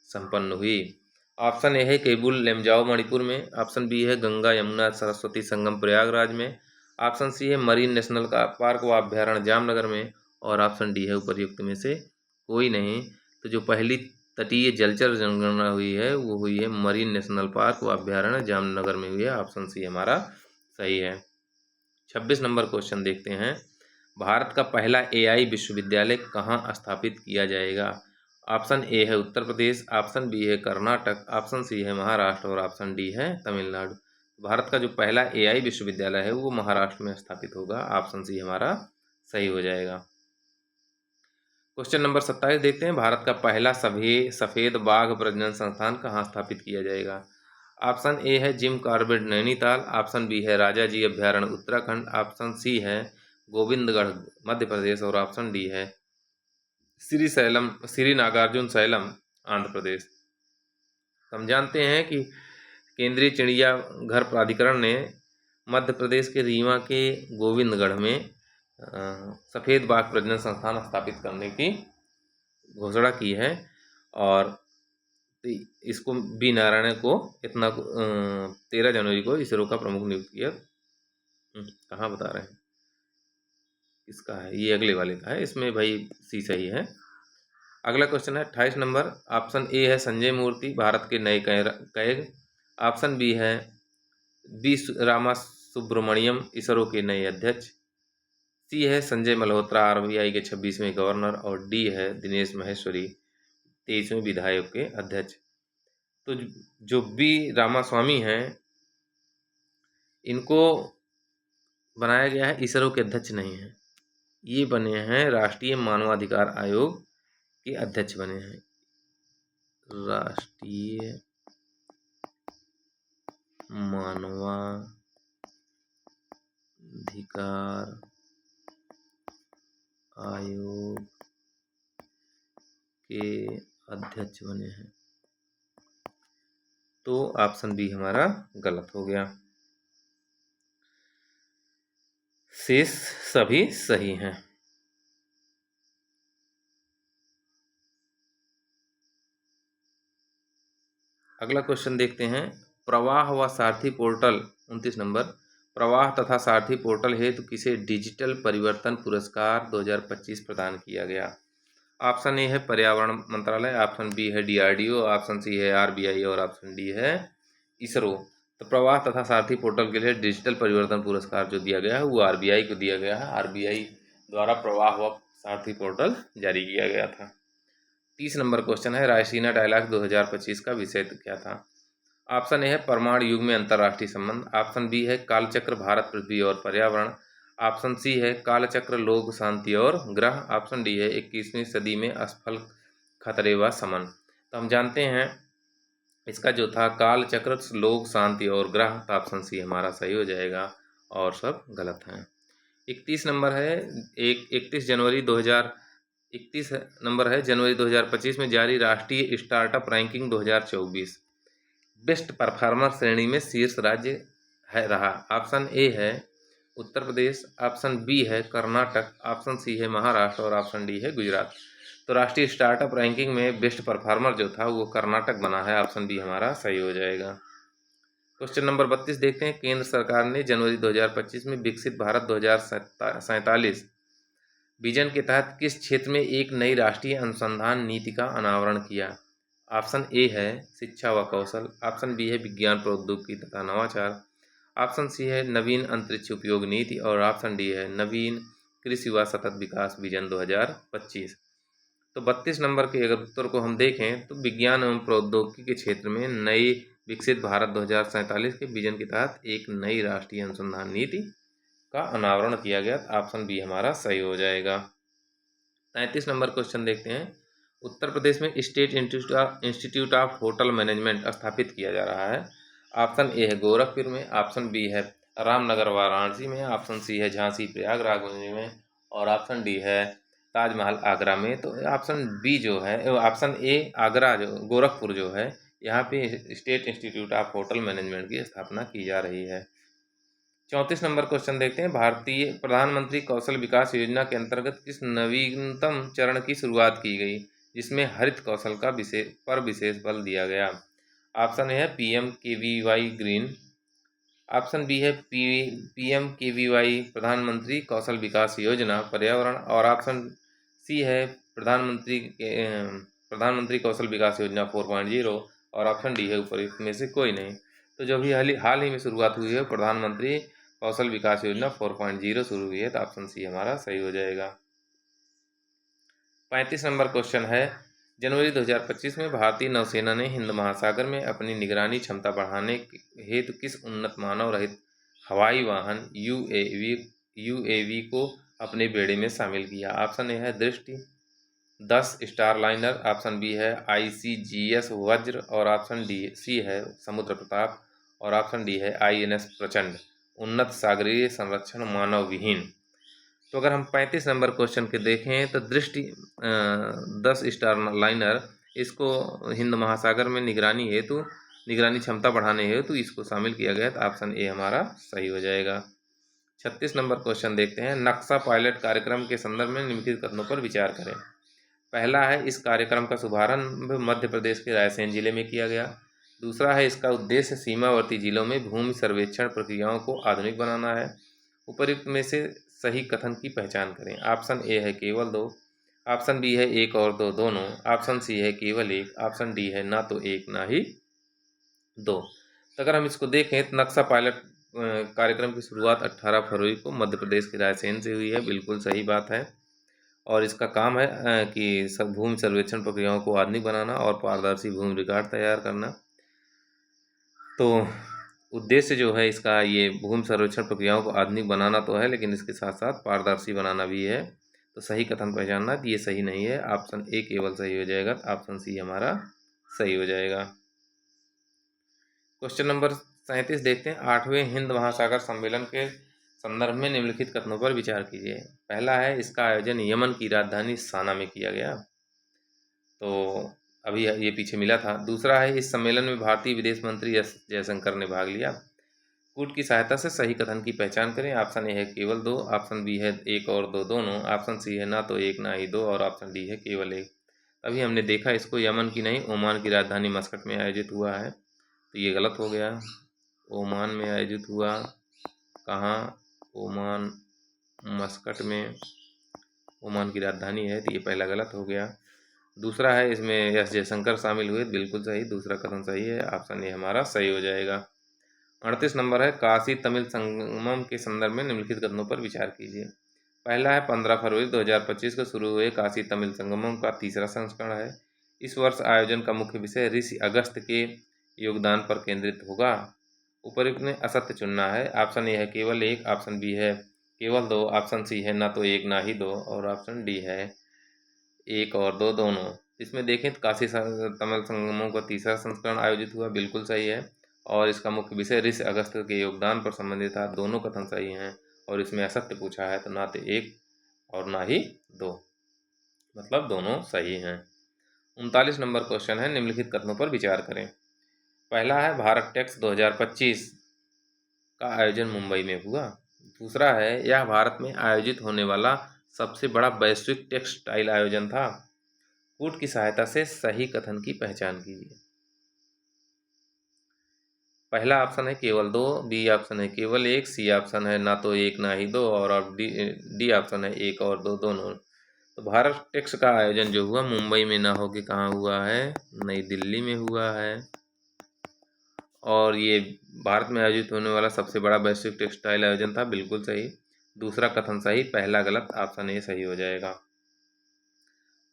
संपन्न हुई। ऑप्शन ए है केबुल लेमजाओ मणिपुर में। ऑप्शन बी है गंगा यमुना सरस्वती संगम प्रयागराज में। ऑप्शन सी है मरीन नेशनल का पार्क व अभ्यारण्य जामनगर में। और ऑप्शन डी है उपर्युक्त में से कोई नहीं। तो जो पहली तटीय जलचर जनगणना हुई है वो हुई है मरीन नेशनल पार्क व अभ्यारण्य जामनगर में हुई है। ऑप्शन सी हमारा सही है। 26 नंबर क्वेश्चन देखते हैं। भारत का पहला AI विश्वविद्यालय कहाँ स्थापित किया जाएगा। ऑप्शन ए है उत्तर प्रदेश, ऑप्शन बी है कर्नाटक, ऑप्शन सी है महाराष्ट्र और ऑप्शन डी है तमिलनाडु। भारत का जो पहला AI विश्वविद्यालय है वो महाराष्ट्र में स्थापित होगा। ऑप्शन सी हमारा सही हो जाएगा। क्वेश्चन नंबर 27 देखते हैं। भारत का पहला सफेद बाघ प्रजनन संस्थान कहाँ स्थापित किया जाएगा। ऑप्शन ए है Jim Corbett Nainital, option B है राजाजी अभ्यारण्य उत्तराखंड, ऑप्शन सी है गोविंदगढ़ मध्य प्रदेश और ऑप्शन डी है श्री नागार्जुन सैलम आंध्र प्रदेश। हम जानते हैं कि केंद्रीय चिड़ियाघर प्राधिकरण ने मध्य प्रदेश के रीवा के गोविंदगढ़ में सफ़ेद बाघ प्रजनन संस्थान स्थापित करने की घोषणा की है। और इसको बी नारायण को इतना 13 जनवरी को इसरो का प्रमुख नियुक्त किया। कहाँ बता रहे हैं किसका है, ये अगले वाले का है। इसमें भाई सी सही है। अगला क्वेश्चन है 28 नंबर। ऑप्शन ए है संजय मूर्ति भारत के नए कैग, ऑप्शन बी है बी रामा सुब्रमण्यम इसरो के नए अध्यक्ष, सी है संजय मल्होत्रा RBI के 26वें गवर्नर और डी है दिनेश महेश्वरी 23वें विधायक के अध्यक्ष। तो जो बी रामास्वामी हैं इनको बनाया गया है, इसरो के अध्यक्ष नहीं हैं। ये बने हैं राष्ट्रीय मानवाधिकार आयोग के अध्यक्ष बने हैं। राष्ट्रीय मानवाधिकार आयोग के अध्यक्ष बने हैं। तो ऑप्शन बी हमारा गलत हो गया, शेष सभी सही हैं। अगला क्वेश्चन देखते हैं। प्रवाह व सारथी पोर्टल 29 नंबर। प्रवाह तथा सारथी पोर्टल हेतु किसे डिजिटल परिवर्तन पुरस्कार 2025 प्रदान किया गया। ऑप्शन ए है पर्यावरण मंत्रालय, ऑप्शन बी है DRDO, ऑप्शन सी है RBI और ऑप्शन डी है इसरो। तो प्रवाह तथा सारथी पोर्टल के लिए डिजिटल परिवर्तन पुरस्कार जो दिया गया है वो RBI को दिया गया है। RBI द्वारा प्रवाह व सारथी पोर्टल जारी किया गया था। 30 नंबर क्वेश्चन है। रायसीना डायलॉग 2025 का विषय क्या था। ऑप्शन ए है परमाणु युग में अंतर्राष्ट्रीय संबंध, ऑप्शन बी है कालचक्र भारत पृथ्वी और पर्यावरण, ऑप्शन सी है कालचक्र लोक शांति और ग्रह, ऑप्शन डी है 21वीं सदी में असफल खतरे व समन। तो हम जानते हैं इसका जो था कालचक्र लोक शांति और ग्रह, तो ऑप्शन सी हमारा सही हो जाएगा और सब गलत हैं। 31 नंबर है। 31 नंबर है जनवरी 2025 में जारी राष्ट्रीय स्टार्टअप रैंकिंग 2024 बेस्ट परफॉर्मर श्रेणी में शीर्ष राज्य है रहा। ऑप्शन ए है उत्तर प्रदेश, ऑप्शन बी है कर्नाटक, ऑप्शन सी है महाराष्ट्र और ऑप्शन डी है गुजरात। तो राष्ट्रीय स्टार्टअप रैंकिंग में बेस्ट परफॉर्मर जो था वो कर्नाटक बना है। ऑप्शन बी हमारा सही हो जाएगा। क्वेश्चन नंबर 32 देखते हैं। केंद्र सरकार ने जनवरी 2025 में विकसित भारत 2047 विजन के तहत किस क्षेत्र में एक नई राष्ट्रीय अनुसंधान नीति का अनावरण किया? ऑप्शन ए है शिक्षा व कौशल, ऑप्शन बी है विज्ञान प्रौद्योगिकी तथा नवाचार, ऑप्शन सी है नवीन अंतरिक्ष उपयोग नीति और ऑप्शन डी है नवीन कृषि व सतत विकास विजन 2025। तो 32 नंबर के अगर उत्तर को हम देखें तो विज्ञान एवं प्रौद्योगिकी के क्षेत्र में नई विकसित भारत 2047 के विजन के तहत एक नई राष्ट्रीय अनुसंधान नीति का अनावरण किया गया। ऑप्शन बी हमारा सही हो जाएगा। 33 नंबर क्वेश्चन देखते हैं। उत्तर प्रदेश में state institute of hotel management स्थापित किया जा रहा है। ऑप्शन ए है गोरखपुर में, ऑप्शन बी है रामनगर वाराणसी में, ऑप्शन सी है झांसी प्रयागराज में और ऑप्शन डी है ताजमहल आगरा में। तो ऑप्शन बी जो है, ऑप्शन ए आगरा जो गोरखपुर जो है, यहाँ पे state institute of hotel management की स्थापना की जा रही है। 34 नंबर क्वेश्चन देखते हैं। भारतीय प्रधानमंत्री कौशल विकास योजना के अंतर्गत किस नवीनतम चरण की शुरुआत की गई जिसमें हरित कौशल का विशेष बल दिया गया? ऑप्शन ए है PMKVY ग्रीन, ऑप्शन बी है PMKVY प्रधानमंत्री कौशल विकास योजना पर्यावरण और ऑप्शन सी है प्रधानमंत्री कौशल विकास योजना 4.0 और ऑप्शन डी है उपरोक्त में से कोई नहीं। तो जो भी हाल ही में शुरुआत हुई है प्रधानमंत्री कौशल विकास योजना 4.0 शुरू हुई है, तो ऑप्शन सी हमारा सही हो जाएगा। 35 नंबर क्वेश्चन है। जनवरी 2025 में भारतीय नौसेना ने हिंद महासागर में अपनी निगरानी क्षमता बढ़ाने हेतु किस उन्नत मानव रहित हवाई वाहन UAV को अपने बेड़े में शामिल किया? ऑप्शन ए है दृष्टि 10 स्टार लाइनर, ऑप्शन बी है ICGS वज्र और ऑप्शन सी है समुद्र प्रताप और ऑप्शन डी है INS प्रचंड उन्नत सागरीय संरक्षण मानव विहीन। तो अगर हम 35 नंबर क्वेश्चन के देखें तो दृष्टि 10 स्टार लाइनर इसको हिंद महासागर में निगरानी क्षमता बढ़ाने हेतु इसको शामिल किया गया, तो ऑप्शन ए हमारा सही हो जाएगा। 36 नंबर क्वेश्चन देखते हैं। नक्शा पायलट कार्यक्रम के संदर्भ में निम्नलिखित कथनों पर विचार करें। पहला है इस कार्यक्रम का शुभारंभ मध्य प्रदेश के रायसेन जिले में किया गया। दूसरा है इसका उद्देश्य सीमावर्ती जिलों में भूमि सर्वेक्षण प्रक्रियाओं को आधुनिक बनाना है। उपयुक्त में से सही कथन की पहचान करें। ऑप्शन ए है केवल 2, ऑप्शन बी है 1 और 2 दोनों, ऑप्शन सी है केवल 1, ऑप्शन डी है ना तो 1 ना ही 2। तो अगर हम इसको देखें तो नक्शा पायलट कार्यक्रम की शुरुआत 18 फरवरी को मध्य प्रदेश के रायसेन से हुई है, बिल्कुल सही बात है। और इसका काम है कि सब भूमि सर्वेक्षण प्रक्रियाओं को आधुनिक बनाना और पारदर्शी भूमि रिकॉर्ड तैयार करना। तो उद्देश्य जो है इसका ये भूमि सर्वेक्षण प्रक्रियाओं को आधुनिक बनाना तो है, लेकिन इसके साथ साथ पारदर्शी बनाना भी है। तो सही कथन पहचानना तो ये सही नहीं है, ऑप्शन ए केवल सही हो जाएगा, ऑप्शन सी हमारा सही हो जाएगा। क्वेश्चन नंबर 37 देखते हैं। 8वें हिंद महासागर सम्मेलन के संदर्भ में निम्नलिखित कथनों पर विचार कीजिए। पहला है इसका आयोजन यमन की राजधानी साना में किया गया, तो अभी ये पीछे मिला था। दूसरा है इस सम्मेलन में भारतीय विदेश मंत्री एस जयशंकर ने भाग लिया। कूट की सहायता से सही कथन की पहचान करें। ऑप्शन ए है केवल 2, ऑप्शन बी है 1 और 2 दोनों, ऑप्शन सी है ना तो 1 ना ही 2 और ऑप्शन डी है केवल 1। अभी हमने देखा इसको यमन की नहीं ओमान की राजधानी मस्कट में आयोजित हुआ है, तो ये गलत हो गया। ओमान में आयोजित हुआ, कहाँ? ओमान मस्कट में ओमान की राजधानी है, तो ये पहला गलत हो गया। दूसरा है इसमें एस जयशंकर शामिल हुए, बिल्कुल सही, दूसरा कथन सही है, ऑप्शन ए हमारा सही हो जाएगा। 38 नंबर है काशी तमिल संगमम के संदर्भ में निम्नलिखित कथनों पर विचार कीजिए। पहला है 15 फरवरी 2025 को शुरू हुए काशी तमिल संगमम का तीसरा संस्करण है। इस वर्ष आयोजन का मुख्य विषय ऋषि अगस्त्य के योगदान पर केंद्रित होगा। उपयुक्त में असत्य चुनना है। ऑप्शन ए है केवल 1, ऑप्शन बी है केवल 2, ऑप्शन सी है ना तो 1 ना ही 2 और ऑप्शन डी है 1 और 2 दोनों। इसमें देखें तो काशी तमिल संगमों का तीसरा संस्करण आयोजित हुआ, बिल्कुल सही है। और इसका मुख्य विषय ऋषि अगस्त्य के योगदान पर संबंधित था, दोनों कथन सही हैं। और इसमें असत्य पूछा है, तो ना तो 1 और ना ही 2, मतलब दोनों सही हैं। 39 नंबर क्वेश्चन है। निम्नलिखित कथनों पर विचार करें। पहला है भारत टेक्स 2025 का आयोजन मुंबई में हुआ। दूसरा है यह भारत में आयोजित होने वाला सबसे बड़ा वैश्विक टेक्सटाइल आयोजन था। कूट की सहायता से सही कथन की पहचान कीजिए। पहला ऑप्शन है केवल 2, बी ऑप्शन है केवल 1, सी ऑप्शन है ना तो 1 ना ही 2 और डी ऑप्शन है 1 और 2 दोनों। तो भारत टेक्स का आयोजन जो हुआ मुंबई में ना होके कहाँ हुआ है, नई दिल्ली में हुआ है। और ये भारत में आयोजित होने वाला सबसे बड़ा वैश्विक टेक्सटाइल आयोजन था, बिल्कुल सही। दूसरा कथन सही, पहला गलत, ऑप्शन ए सही हो जाएगा।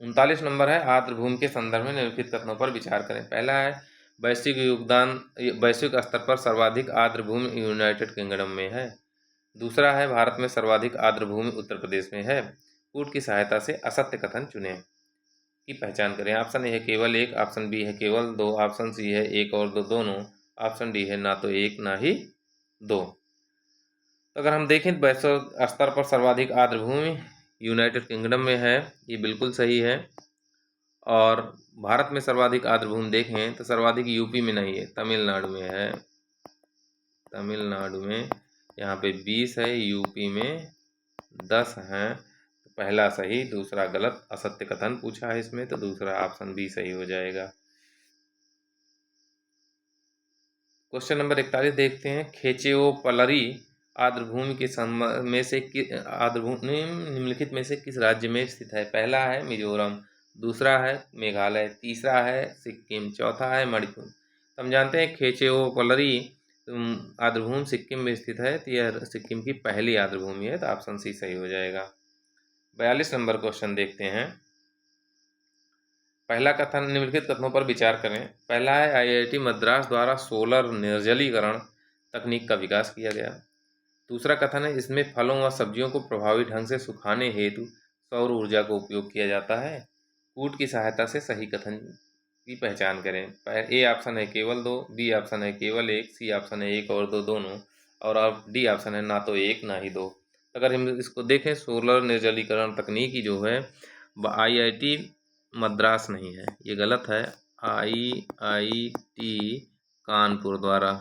39 नंबर है आर्द्रभूमि के संदर्भ में निम्नलिखित कथनों पर विचार करें। पहला है वैश्विक स्तर पर सर्वाधिक आर्द्रभूमि यूनाइटेड किंगडम में है। दूसरा है भारत में सर्वाधिक आर्द्रभूमि उत्तर प्रदेश में है। कूट की सहायता से असत्य कथन चुनें की पहचान करें। ऑप्शन ए है केवल 1, ऑप्शन बी है केवल 2, ऑप्शन सी है 1 और 2 दोनों, ऑप्शन डी है ना तो 1 ना ही 2। तो अगर हम देखें वैश्विक स्तर पर सर्वाधिक आर्द्रभूमि यूनाइटेड किंगडम में है, ये बिल्कुल सही है। और भारत में सर्वाधिक आर्द्रभूमि देखें तो सर्वाधिक यूपी में नहीं है, तमिलनाडु में है। तमिलनाडु में यहाँ पे 20 है, यूपी में 10 हैं। तो पहला सही, दूसरा गलत, असत्य कथन पूछा है इसमें, तो दूसरा ऑप्शन बी सही हो जाएगा। क्वेश्चन नंबर 41 देखते हैं। खेचेओपलरी आर्द्रभूमि के संबंध में से आर्द्रभूमि निम्नलिखित में से किस राज्य में स्थित है। पहला है मिजोरम, दूसरा है मेघालय, तीसरा है सिक्किम, चौथा है मणिपुर। तो हम जानते हैं खेचेओपलरी आर्द्रभूमि सिक्किम में स्थित है, तो यह सिक्किम की पहली आर्द्रभूमि है, तो ऑप्शन सी सही हो जाएगा। 42 नंबर क्वेश्चन देखते हैं। पहला कथन, निम्नलिखित कथनों पर विचार करें। पहला है आईआईटी मद्रास द्वारा सोलर निर्जलीकरण तकनीक का विकास किया गया। दूसरा कथन है इसमें फलों व सब्जियों को प्रभावी ढंग से सुखाने हेतु सौर ऊर्जा का उपयोग किया जाता है। कूट की सहायता से सही कथन की पहचान करें। ए ऑप्शन है केवल 2, बी ऑप्शन है केवल 1, सी ऑप्शन है 1 और 2 दोनों, और अब डी ऑप्शन है ना तो 1 ना ही 2। अगर हम इसको देखें, सोलर निर्जलीकरण तकनीकी जो है आईआईटी मद्रास नहीं है, ये गलत है। आईआईटी कानपुर द्वारा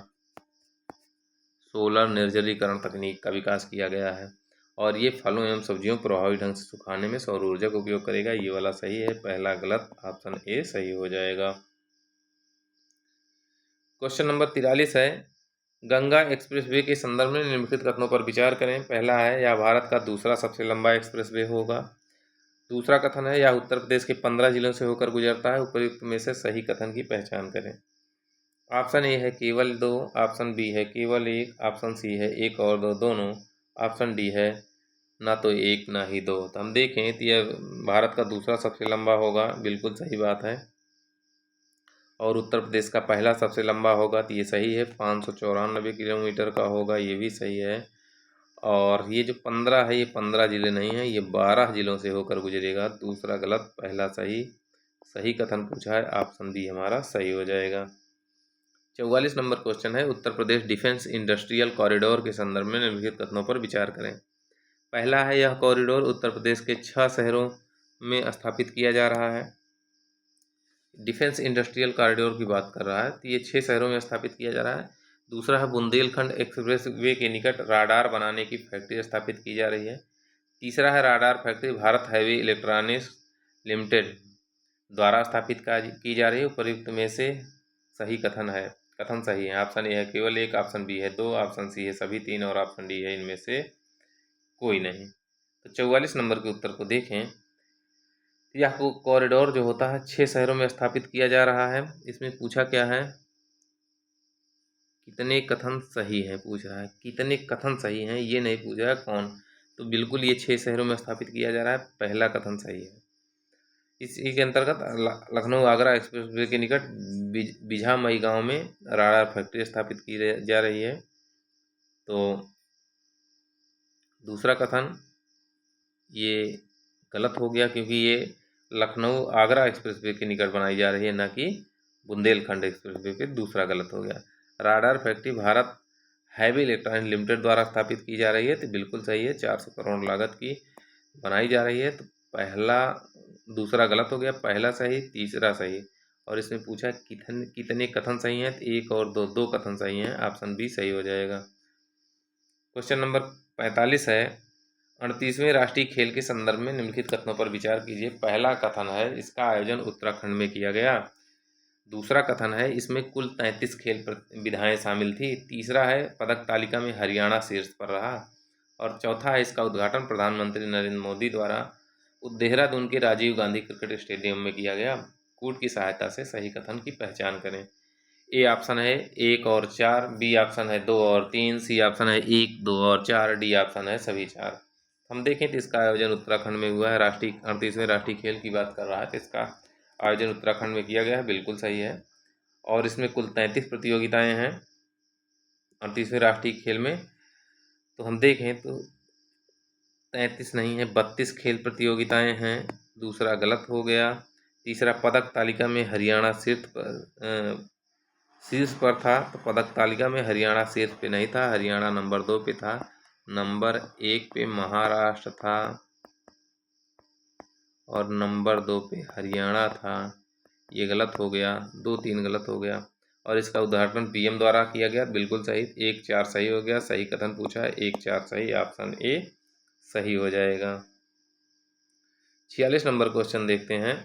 सोलर निर्जलीकरण तकनीक का विकास किया गया है, और ये फलों एवं सब्जियों को प्रभावी ढंग से सुखाने में सौर ऊर्जा का उपयोग करेगा। ये वाला सही है, पहला गलत, ऑप्शन ए सही हो जाएगा। क्वेश्चन नंबर 43 है। गंगा एक्सप्रेसवे के संदर्भ में निम्नलिखित कथनों पर विचार करें। पहला है यह भारत का दूसरा सबसे लंबा एक्सप्रेसवे होगा। दूसरा कथन है यह उत्तर प्रदेश के 15 जिलों से होकर गुजरता है। उपयुक्त में से सही कथन की पहचान करें। ऑप्शन ए है केवल 2, ऑप्शन बी है केवल 1, ऑप्शन सी है 1 और 2 दोनों, ऑप्शन डी है ना तो 1 ना ही 2। तो हम देखें तो यह भारत का दूसरा सबसे लंबा होगा, बिल्कुल सही बात है। और उत्तर प्रदेश का पहला सबसे लंबा होगा, तो ये सही है, 594 किलोमीटर का होगा, ये भी सही है। और ये जो 15 है, ये 15 ज़िले नहीं हैं, ये 12 ज़िलों से होकर गुजरेगा। दूसरा गलत, पहला सही। सही कथन पूछा है, ऑप्शन बी हमारा सही हो जाएगा। 44 नंबर क्वेश्चन है। Uttar Pradesh defence industrial corridor के संदर्भ में निम्नलिखित कथनों पर विचार करें। पहला है यह कॉरिडोर उत्तर प्रदेश के 6 शहरों में स्थापित किया जा रहा है। डिफेंस इंडस्ट्रियल कॉरिडोर की बात कर रहा है, तो ये 6 शहरों में स्थापित किया जा रहा है। दूसरा है बुंदेलखंड एक्सप्रेस वे के निकट राडार बनाने की फैक्ट्री स्थापित की जा रही है। तीसरा है radar factory Bharat heavy electronics limited द्वारा स्थापित की जा रही है। उपयुक्त में से सही कथन सही है। ऑप्शन ए है केवल 1, ऑप्शन बी है 2, ऑप्शन सी है सभी 3 और ऑप्शन डी है इनमें से कोई नहीं। तो 44 नंबर के उत्तर को देखें। यह कॉरिडोर जो होता है 6 शहरों में स्थापित किया जा रहा है। इसमें पूछा क्या है, कितने कथन सही हैं पूछ रहा है। कितने कथन सही हैं ये नहीं पूछा है कौन। तो बिल्कुल ये 6 शहरों में स्थापित किया जा रहा है, पहला कथन सही है। इसी के अंतर्गत लखनऊ आगरा एक्सप्रेसवे के निकट बिझामई गांव में राडार फैक्ट्री स्थापित की जा रही है। तो दूसरा कथन ये गलत हो गया, क्योंकि ये लखनऊ आगरा एक्सप्रेसवे के निकट बनाई जा रही है, ना कि बुंदेलखंड एक्सप्रेसवे पे। दूसरा गलत हो गया। Radar factory Bharat heavy electronics limited द्वारा स्थापित की जा रही है, तो बिल्कुल सही है, 400 करोड़ लागत की बनाई जा रही है। तो दूसरा गलत हो गया, पहला सही, तीसरा सही। और इसमें पूछा कितने कथन सही हैं, तो 1 और 2 कथन सही हैं, ऑप्शन बी सही हो जाएगा। क्वेश्चन नंबर 45 है। 38वें राष्ट्रीय खेल के संदर्भ में निम्नलिखित कथनों पर विचार कीजिए। पहला कथन है इसका आयोजन उत्तराखंड में किया गया। दूसरा कथन है इसमें कुल 33 खेल विधाएं शामिल थी। तीसरा है पदक तालिका में हरियाणा शीर्ष पर रहा। और चौथा है इसका उद्घाटन प्रधानमंत्री नरेंद्र मोदी द्वारा देहरादून के राजीव गांधी क्रिकेट स्टेडियम में किया गया। कूट की सहायता से सही कथन की पहचान करें। ए ऑप्शन है 1 और 4, बी ऑप्शन है 2 और 3, सी ऑप्शन है 1, 2 और 4, डी ऑप्शन है सभी 4। हम देखें तो इसका आयोजन उत्तराखंड में हुआ है। राष्ट्रीय 38वें राष्ट्रीय खेल की बात कर रहा है तो इसका आयोजन उत्तराखंड में किया गया है, बिल्कुल सही है। और इसमें कुल 33 प्रतियोगिताएं हैं 38वें राष्ट्रीय खेल में। तो हम देखें तो 33 नहीं है, 32 खेल प्रतियोगिताएं हैं। दूसरा गलत हो गया। तीसरा पदक तालिका में हरियाणा शीर्ष पर था, तो पदक तालिका में हरियाणा शीर्ष पे नहीं था, हरियाणा नंबर 2 पे था। नंबर 1 पे महाराष्ट्र था और नंबर 2 पे हरियाणा था। ये गलत हो गया, 2 3 गलत हो गया। और इसका उद्घाटन पीएम द्वारा किया गया, बिल्कुल सही। 1 4 सही हो गया, सही कथन पूछा है, 1 4 सही, ऑप्शन ए सही हो जाएगा। 46 नंबर क्वेश्चन देखते हैं।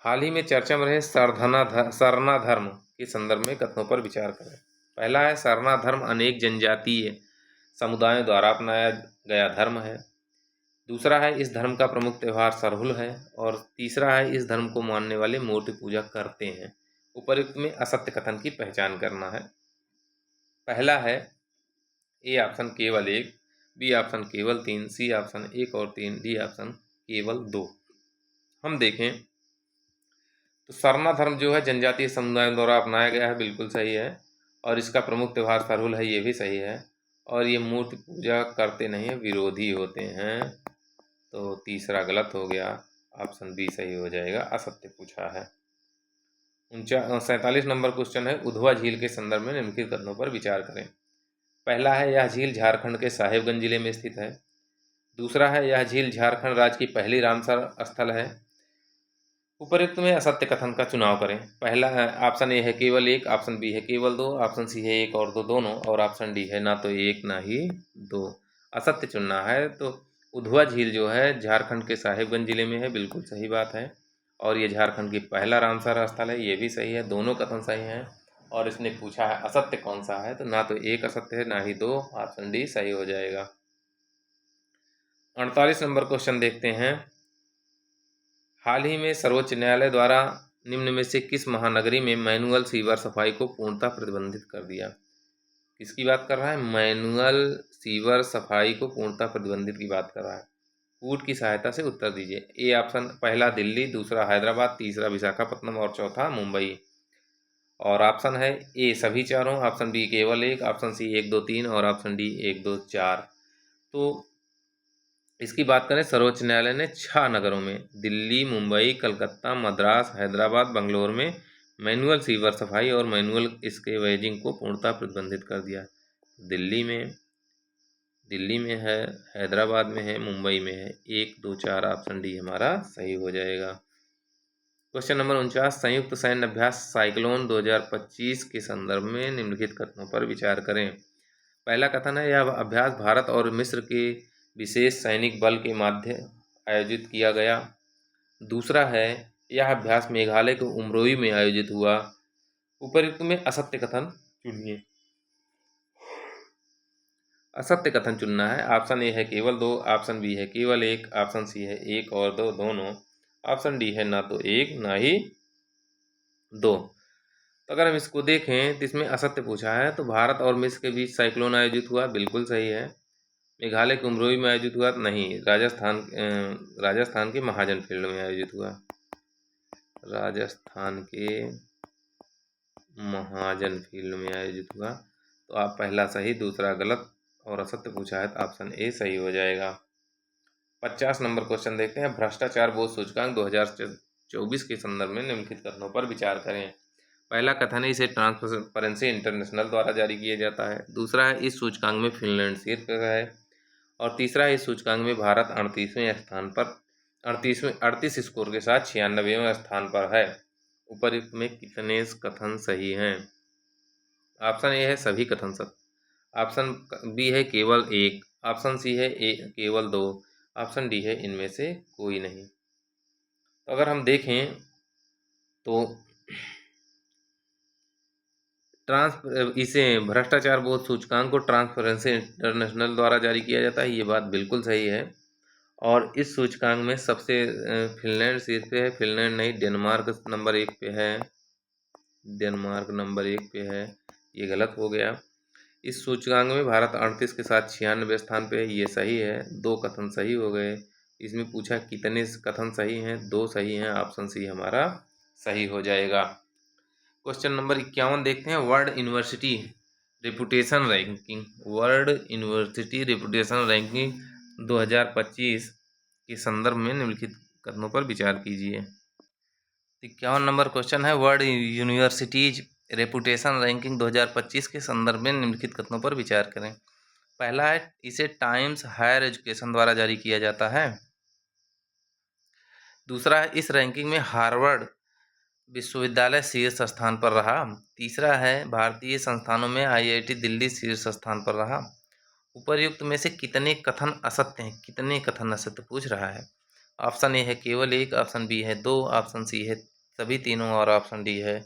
हाल ही में चर्चा में रहे सरना धर्म के संदर्भ में कथनों पर विचार करें। पहला है सरना धर्म अनेक जनजातीय समुदायों द्वारा अपनाया गया धर्म है। दूसरा है इस धर्म का प्रमुख त्यौहार सरहुल है। और तीसरा है इस धर्म को मानने वाले मूर्ति पूजा करते हैं। उपरोक्त में असत्य कथन की पहचान करना है। पहला है ए ऑप्शन केवल 1, बी ऑप्शन केवल 3, सी ऑप्शन 1 और 3, डी ऑप्शन केवल 2। हम देखें तो सरना धर्म जो है जनजातीय समुदायों द्वारा अपनाया गया है, बिल्कुल सही है। और इसका प्रमुख त्यौहार सरहुल है, ये भी सही है। और ये मूर्ति पूजा करते नहीं है, विरोधी होते हैं। तो तीसरा गलत हो गया, ऑप्शन बी सही हो जाएगा, असत्य पूछा है। 47 नंबर क्वेश्चन है उधवा झील के संदर्भ में निम्नलिखित कथनों पर विचार करें। पहला है यह झील झारखंड के साहेबगंज जिले में स्थित है। दूसरा है यह झील झारखंड राज्य की पहली रामसर स्थल है। उपरोक्त में असत्य कथन का चुनाव करें। पहला ऑप्शन ए है केवल 1, ऑप्शन बी है केवल 2, ऑप्शन सी है 1 और 2 दोनों, और ऑप्शन डी है ना तो 1 ना ही 2। असत्य चुनना है। तो उधवा झील जो है झारखंड के साहेबगंज जिले में है, बिल्कुल सही बात है। और ये झारखंड की पहला रामसर स्थल है, ये भी सही है, दोनों कथन सही हैं। और इसने पूछा है असत्य कौन सा है, तो ना तो 1 असत्य है ना ही 2, ऑप्शन डी सही हो जाएगा। 48 नंबर क्वेश्चन देखते हैं। हाल ही में सर्वोच्च न्यायालय द्वारा निम्न में से किस महानगरी में मैनुअल सीवर सफाई को पूर्णतः प्रतिबंधित कर दिया। किसकी बात कर रहा है, मैनुअल सीवर सफाई को पूर्णतः प्रतिबंधित की बात कर रहा है। कूट की सहायता से उत्तर दीजिए। ए ऑप्शन पहला दिल्ली, दूसरा हैदराबाद, तीसरा विशाखापट्टनम और चौथा मुंबई। और ऑप्शन है ए सभी चारों, ऑप्शन बी केवल 1, ऑप्शन सी 1 2 3 और ऑप्शन डी 1 2 4। तो इसकी बात करें सर्वोच्च न्यायालय ने 6 नगरों में दिल्ली, मुंबई, कलकत्ता, मद्रास, हैदराबाद, बंगलोर में मैनुअल सीवर सफाई और मैनुअल स्केवेजिंग को पूर्णतः प्रतिबंधित कर दिया। दिल्ली में है, हैदराबाद में है, मुंबई में है। 1 2 4 ऑप्शन डी हमारा सही हो जाएगा। क्वेश्चन नंबर 49 संयुक्त सैन्य अभ्यास साइक्लोन 2025 के संदर्भ में निम्नलिखित कथनों पर विचार करें। पहला कथन है यह अभ्यास भारत और मिस्र के विशेष सैनिक बल के माध्य आयोजित किया गया। दूसरा है यह अभ्यास मेघालय के उमरोई में आयोजित हुआ। उपरोक्त में असत्य कथन चुनिए। असत्य कथन चुनना है। ऑप्शन ए है केवल 2, ऑप्शन बी है केवल 1, ऑप्शन सी है 1 और 2 दोनों, ऑप्शन डी है ना तो 1 ना ही 2। तो अगर हम इसको देखें तो इसमें असत्य पूछा है, तो भारत और मिस्र के बीच साइक्लोन आयोजित हुआ, बिल्कुल सही है। मेघालय के उमरोई में आयोजित हुआ नहीं, राजस्थान के महाजन फील्ड में आयोजित हुआ। राजस्थान के महाजन फील्ड में आयोजित हुआ। तो आप पहला सही, दूसरा गलत और असत्य पूछा है तो ऑप्शन ए सही हो जाएगा। 50 नंबर क्वेश्चन देखते हैं। भ्रष्टाचार बोध सूचकांक 2024 के संदर्भ में निम्नलिखित कथनों पर विचार करें। पहला कथन है इसे ट्रांसपेरेंसी इंटरनेशनल द्वारा जारी किया जाता है। दूसरा है इस सूचकांक में फिनलैंड शीर्ष पर है। और तीसरा है इस सूचकांक में भारत 38वें स्थान पर 38 स्कोर के साथ 96वें स्थान पर है। उपरोक्त में कितने कथन सही हैं। ऑप्शन ए है सभी कथन सत्य, ऑप्शन बी है केवल 1, ऑप्शन सी है केवल 2, ऑप्शन डी है इनमें से कोई नहीं। तो अगर हम देखें तो इसे भ्रष्टाचार बोध सूचकांक को ट्रांसपेरेंसी इंटरनेशनल द्वारा जारी किया जाता है, ये बात बिल्कुल सही है। और इस सूचकांक में सबसे फिनलैंड शीर्ष पे है, फिनलैंड नहीं, डेनमार्क नंबर 1 पे है, डेनमार्क नंबर 1 पे है, ये गलत हो गया। इस सूचकांक में भारत 38 के साथ 96 स्थान पे है, ये सही है, 2 कथन सही हो गए। इसमें पूछा कितने कथन सही हैं, 2 सही हैं, ऑप्शन सी हमारा सही हो जाएगा। क्वेश्चन नंबर 51 देखते हैं, world university reputation ranking, world university reputation ranking 2025 के संदर्भ में निम्नलिखित कथनों पर विचार कीजिए। 51 नंबर क्वेश्चन है, वर्ल्ड यूनिवर्सिटीज रेपुटेशन रैंकिंग 2025 के संदर्भ में निम्नलिखित कथनों पर विचार करें। पहला है, इसे टाइम्स हायर एजुकेशन द्वारा जारी किया जाता है। दूसरा है, इस रैंकिंग में हार्वर्ड विश्वविद्यालय शीर्ष स्थान पर रहा। तीसरा है, भारतीय संस्थानों में IIT दिल्ली शीर्ष स्थान पर रहा। उपर्युक्त में से कितने कथन असत्य हैं, कितने कथन असत्य पूछ रहा है। ऑप्शन ए है केवल 1, ऑप्शन बी है 2, ऑप्शन सी है सभी तीनों और ऑप्शन डी है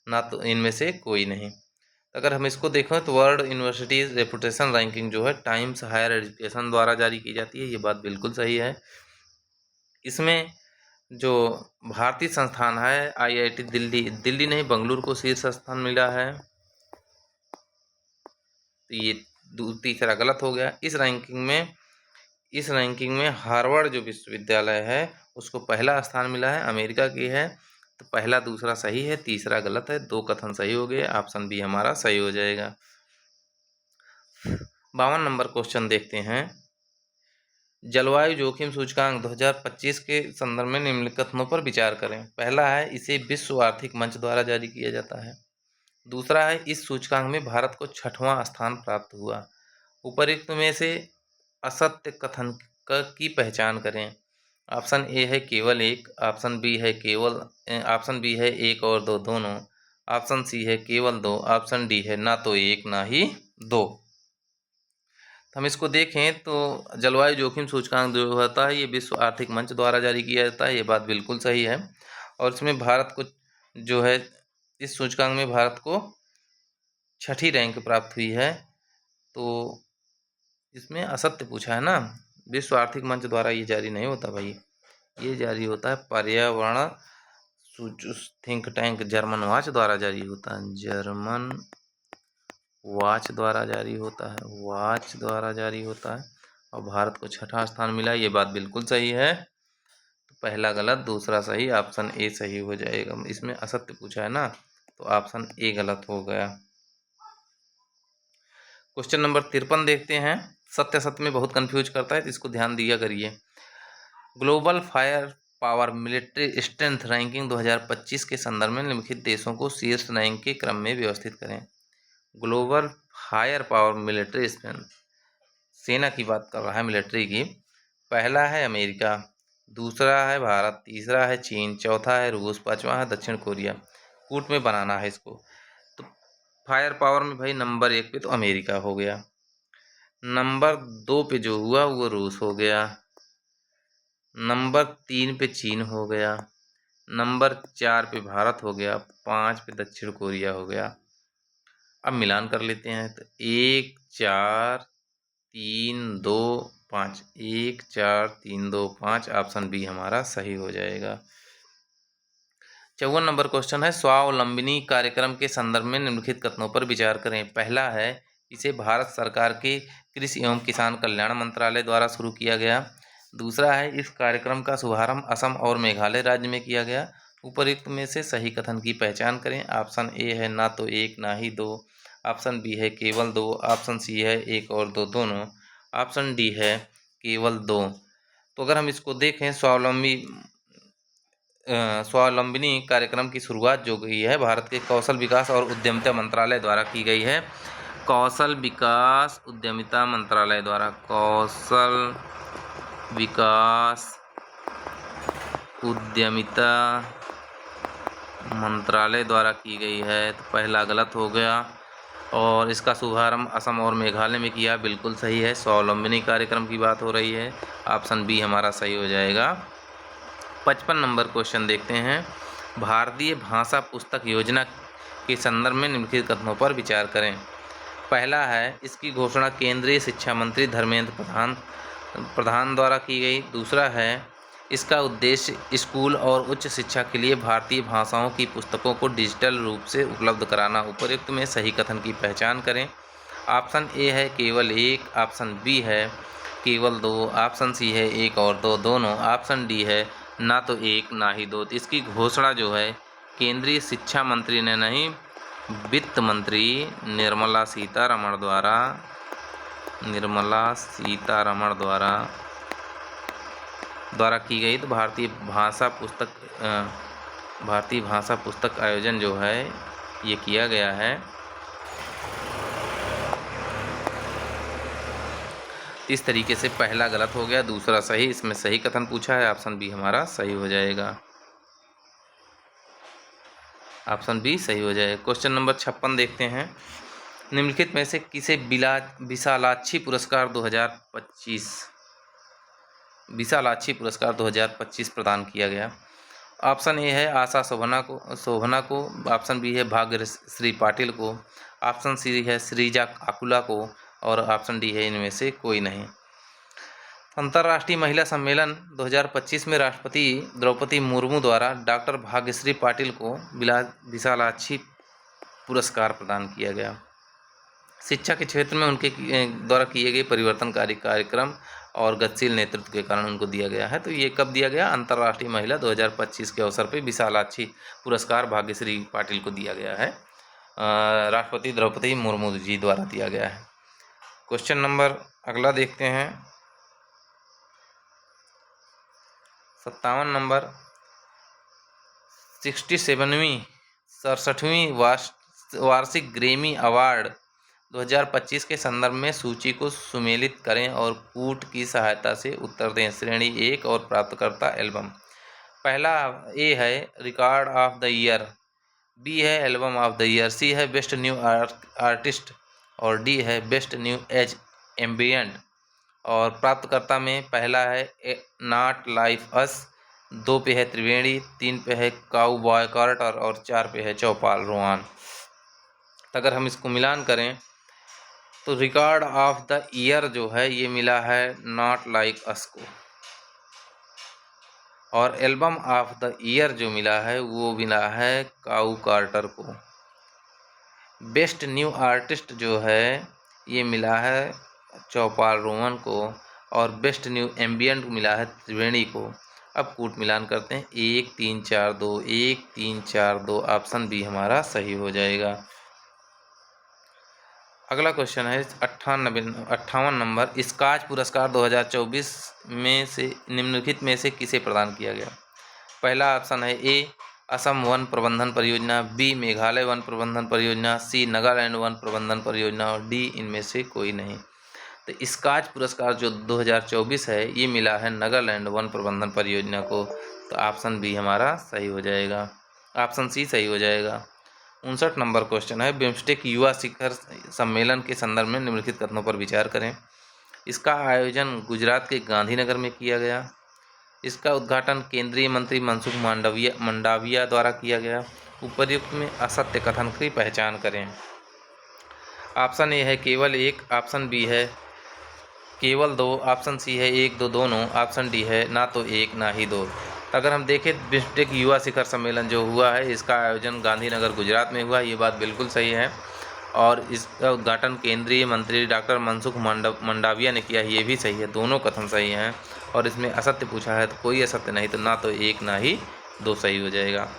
ना तो इनमें से कोई नहीं। अगर हम इसको देखें तो वर्ल्ड यूनिवर्सिटी रेपुटेशन रैंकिंग जो है टाइम्स हायर एजुकेशन द्वारा जारी की जाती है, ये बात बिल्कुल सही है। इसमें जो भारतीय संस्थान है IIT दिल्ली नहीं बंगलुरु को शीर्ष स्थान मिला है, तो ये तीसरा गलत हो गया। इस रैंकिंग में हार्वर्ड जो विश्वविद्यालय है उसको पहला स्थान मिला है, अमेरिका की है, तो पहला दूसरा सही है, तीसरा गलत है, 2 कथन सही हो गए, ऑप्शन बी हमारा सही हो जाएगा। 52 नंबर क्वेश्चन देखते हैं, जलवायु जोखिम सूचकांक 2025 के संदर्भ में निम्नलिखित कथनों पर विचार करें। पहला है, इसे विश्व आर्थिक मंच द्वारा जारी किया जाता है। दूसरा है, इस सूचकांक में भारत को 6वां स्थान प्राप्त हुआ। उपर्युक्त में से असत्य कथन की पहचान करें। ऑप्शन ए है केवल 1, ऑप्शन बी है 1 और 2 दोनों, ऑप्शन सी है केवल 2, ऑप्शन डी है ना तो 1 ना ही 2। हम इसको देखें तो जलवायु जोखिम सूचकांक जो होता है ये विश्व आर्थिक मंच द्वारा जारी किया जाता है, ये बात बिल्कुल सही है। और इसमें भारत को जो है, इस सूचकांक में भारत को 6ठी रैंक प्राप्त हुई है। तो इसमें असत्य पूछा है ना, विश्व आर्थिक मंच द्वारा ये जारी नहीं होता भाई, ये जारी होता है पर्यावरण थिंक टैंक जर्मन वॉच द्वारा जारी होता है, जर्मन वॉच द्वारा जारी होता है, वॉच द्वारा जारी होता है। और भारत को 6ठा स्थान मिला, ये बात बिल्कुल सही है। तो पहला गलत, दूसरा सही, ऑप्शन ए सही हो जाएगा। इसमें असत्य पूछा है ना, तो ऑप्शन ए गलत हो गया। क्वेश्चन नंबर 53 देखते हैं, सत्य असत्य में बहुत कंफ्यूज करता है, तो इसको ध्यान दिया करिए। Global fire power military strength ranking 2025 के संदर्भ में निम्नलिखित देशों को शीर्ष रैंक के क्रम में व्यवस्थित करें। Global fire power military strength, सेना की बात कर रहा है, मिलिट्री की। पहला है अमेरिका, दूसरा है भारत, तीसरा है चीन, चौथा है रूस, पांचवा है दक्षिण कोरिया। कूट में बनाना है इसको। तो फायर पावर में भाई नंबर 1 पे तो अमेरिका हो गया, नंबर 2 पे जो हुआ वो रूस हो गया, नंबर 3 पे चीन हो गया, नंबर 4 पे भारत हो गया, 5 पे दक्षिण कोरिया हो गया। अब मिलान कर लेते हैं, तो 1 4 3 2 5, 1 4 3 2 5, ऑप्शन बी हमारा सही हो जाएगा। 54 नंबर क्वेश्चन है, स्वावलंबनी कार्यक्रम के संदर्भ में निम्नलिखित कथनों पर विचार करें। पहला है, इसे भारत सरकार के कृषि एवं किसान कल्याण मंत्रालय द्वारा शुरू किया गया। दूसरा है, इस कार्यक्रम का शुभारंभ असम और मेघालय राज्य में किया गया। उपर्युक्त में से सही कथन की पहचान करें। ऑप्शन ए है ना तो 1 ना ही 2, ऑप्शन बी है केवल 2, ऑप्शन सी है 1 और 2 दोनों, ऑप्शन डी है केवल 2। तो अगर हम इसको देखें, स्वावलंबनी कार्यक्रम की शुरुआत जो गई है भारत के कौशल विकास और उद्यमिता मंत्रालय द्वारा की गई है। कौशल विकास उद्यमिता मंत्रालय द्वारा, कौशल विकास उद्यमिता मंत्रालय द्वारा की गई है, तो पहला गलत हो गया। और इसका शुभारंभ असम और मेघालय में किया, बिल्कुल सही है। स्वावलंबनी कार्यक्रम की बात हो रही है, ऑप्शन बी हमारा सही हो जाएगा। 55 नंबर क्वेश्चन देखते हैं, भारतीय भाषा पुस्तक योजना के संदर्भ में निम्नलिखित कथनों पर विचार करें। पहला है, इसकी घोषणा केंद्रीय शिक्षा मंत्री धर्मेंद्र प्रधान द्वारा की गई। दूसरा है, इसका उद्देश्य स्कूल और उच्च शिक्षा के लिए भारतीय भाषाओं की पुस्तकों को डिजिटल रूप से उपलब्ध कराना। उपयुक्त में सही कथन की पहचान करें। ऑप्शन ए है केवल एक, ऑप्शन बी है केवल दो, ऑप्शन सी है एक और दो दोनों, ऑप्शन डी है ना तो एक ना ही दो। तो इसकी घोषणा जो है केंद्रीय शिक्षा मंत्री ने नहीं, वित्त मंत्री निर्मला सीतारमण द्वारा की गई। तो भारतीय भाषा पुस्तक आयोजन जो है ये किया गया है। इस तरीके से पहला गलत हो गया, दूसरा सही। इसमें सही कथन पूछा है, ऑप्शन बी हमारा सही हो जाएगा। ऑप्शन बी सही हो जाएगा। क्वेश्चन नंबर 56 देखते हैं। निम्नलिखित में से किसे विशालाक्षी पुरस्कार 2025 प्रदान किया गया। ऑप्शन ए है आशा शोभना को, ऑप्शन बी है भाग्यश्री पाटिल को, ऑप्शन सी है श्रीजा काकुला को और ऑप्शन डी है इनमें से कोई नहीं। अंतर्राष्ट्रीय महिला सम्मेलन 2025 में राष्ट्रपति द्रौपदी मुर्मू द्वारा डॉक्टर भाग्यश्री पाटिल को विशालाक्षी पुरस्कार प्रदान किया गया। शिक्षा के क्षेत्र में उनके द्वारा किए गए परिवर्तनकारी कार्यक्रम और गतिशील नेतृत्व के कारण उनको दिया गया है। तो ये कब दिया गया? अंतर्राष्ट्रीय महिला 2025 के अवसर पर विशालाक्षी पुरस्कार भाग्यश्री पाटिल को दिया गया है, राष्ट्रपति द्रौपदी मुर्मू जी द्वारा दिया गया है। क्वेश्चन नंबर अगला देखते हैं 57 नंबर। 67वीं वार्षिक ग्रैमी अवार्ड 2025 के संदर्भ में सूची को सुमेलित करें और कूट की सहायता से उत्तर दें। श्रेणी 1 और प्राप्तकर्ता एल्बम। पहला ए है record of the year, B है album of the year, C है बेस्ट न्यू आर्टिस्ट और डी है बेस्ट न्यू एज एम्बियंट। और प्राप्तकर्ता में पहला है नॉट लाइफ अस, 2 पे है त्रिवेणी, 3 पे है काउ बॉय कार्टर और 4 पे है चौपाल रोहान। अगर हम इसको मिलान करें तो रिकॉर्ड ऑफ द ईयर जो है ये मिला है नॉट लाइक अस को, और एल्बम ऑफ द ईयर जो मिला है वो मिला है काउ कार्टर को। बेस्ट न्यू आर्टिस्ट जो है ये मिला है चौपाल रोहन को, और बेस्ट न्यू एम्बियंट मिला है त्रिवेणी को। अब कूट मिलान करते हैं, 1 3 4 2, 1 3 4 2, ऑप्शन बी हमारा सही हो जाएगा। अगला क्वेश्चन है 58 नंबर। स्कॉच पुरस्कार 2024 में से निम्नलिखित में से किसे प्रदान किया गया। पहला ऑप्शन है ए असम वन प्रबंधन परियोजना, बी मेघालय वन प्रबंधन परियोजना, सी नागालैंड वन प्रबंधन परियोजना और डी इनमें से कोई नहीं। तो स्कॉच पुरस्कार जो 2024 है ये मिला है नागालैंड वन प्रबंधन परियोजना को। तो ऑप्शन बी हमारा सही हो जाएगा, ऑप्शन सी सही हो जाएगा। 59 नंबर क्वेश्चन है बिम्स्टेक युवा शिखर सम्मेलन के संदर्भ में निम्नलिखित कथनों पर विचार करें। इसका आयोजन गुजरात के गांधीनगर में किया गया। इसका उद्घाटन केंद्रीय मंत्री मनसुख मंडाविया द्वारा किया गया। उपर्युक्त में असत्य कथन की पहचान करें। ऑप्शन ए है केवल एक, ऑप्शन बी है केवल दो, ऑप्शन सी है 1 2 दोनों, ऑप्शन डी है ना तो एक ना ही दो। अगर हम देखें बिम्स्टेक युवा शिखर सम्मेलन जो हुआ है इसका आयोजन गांधीनगर गुजरात में हुआ, ये बात बिल्कुल सही है। और इसका उद्घाटन केंद्रीय मंत्री डॉक्टर मनसुख मंडाविया ने किया, ये भी सही है, दोनों कथन सही हैं। और इसमें असत्य पूछा है तो कोई असत्य नहीं, तो ना तो एक ना ही दो सही हो जाएगा।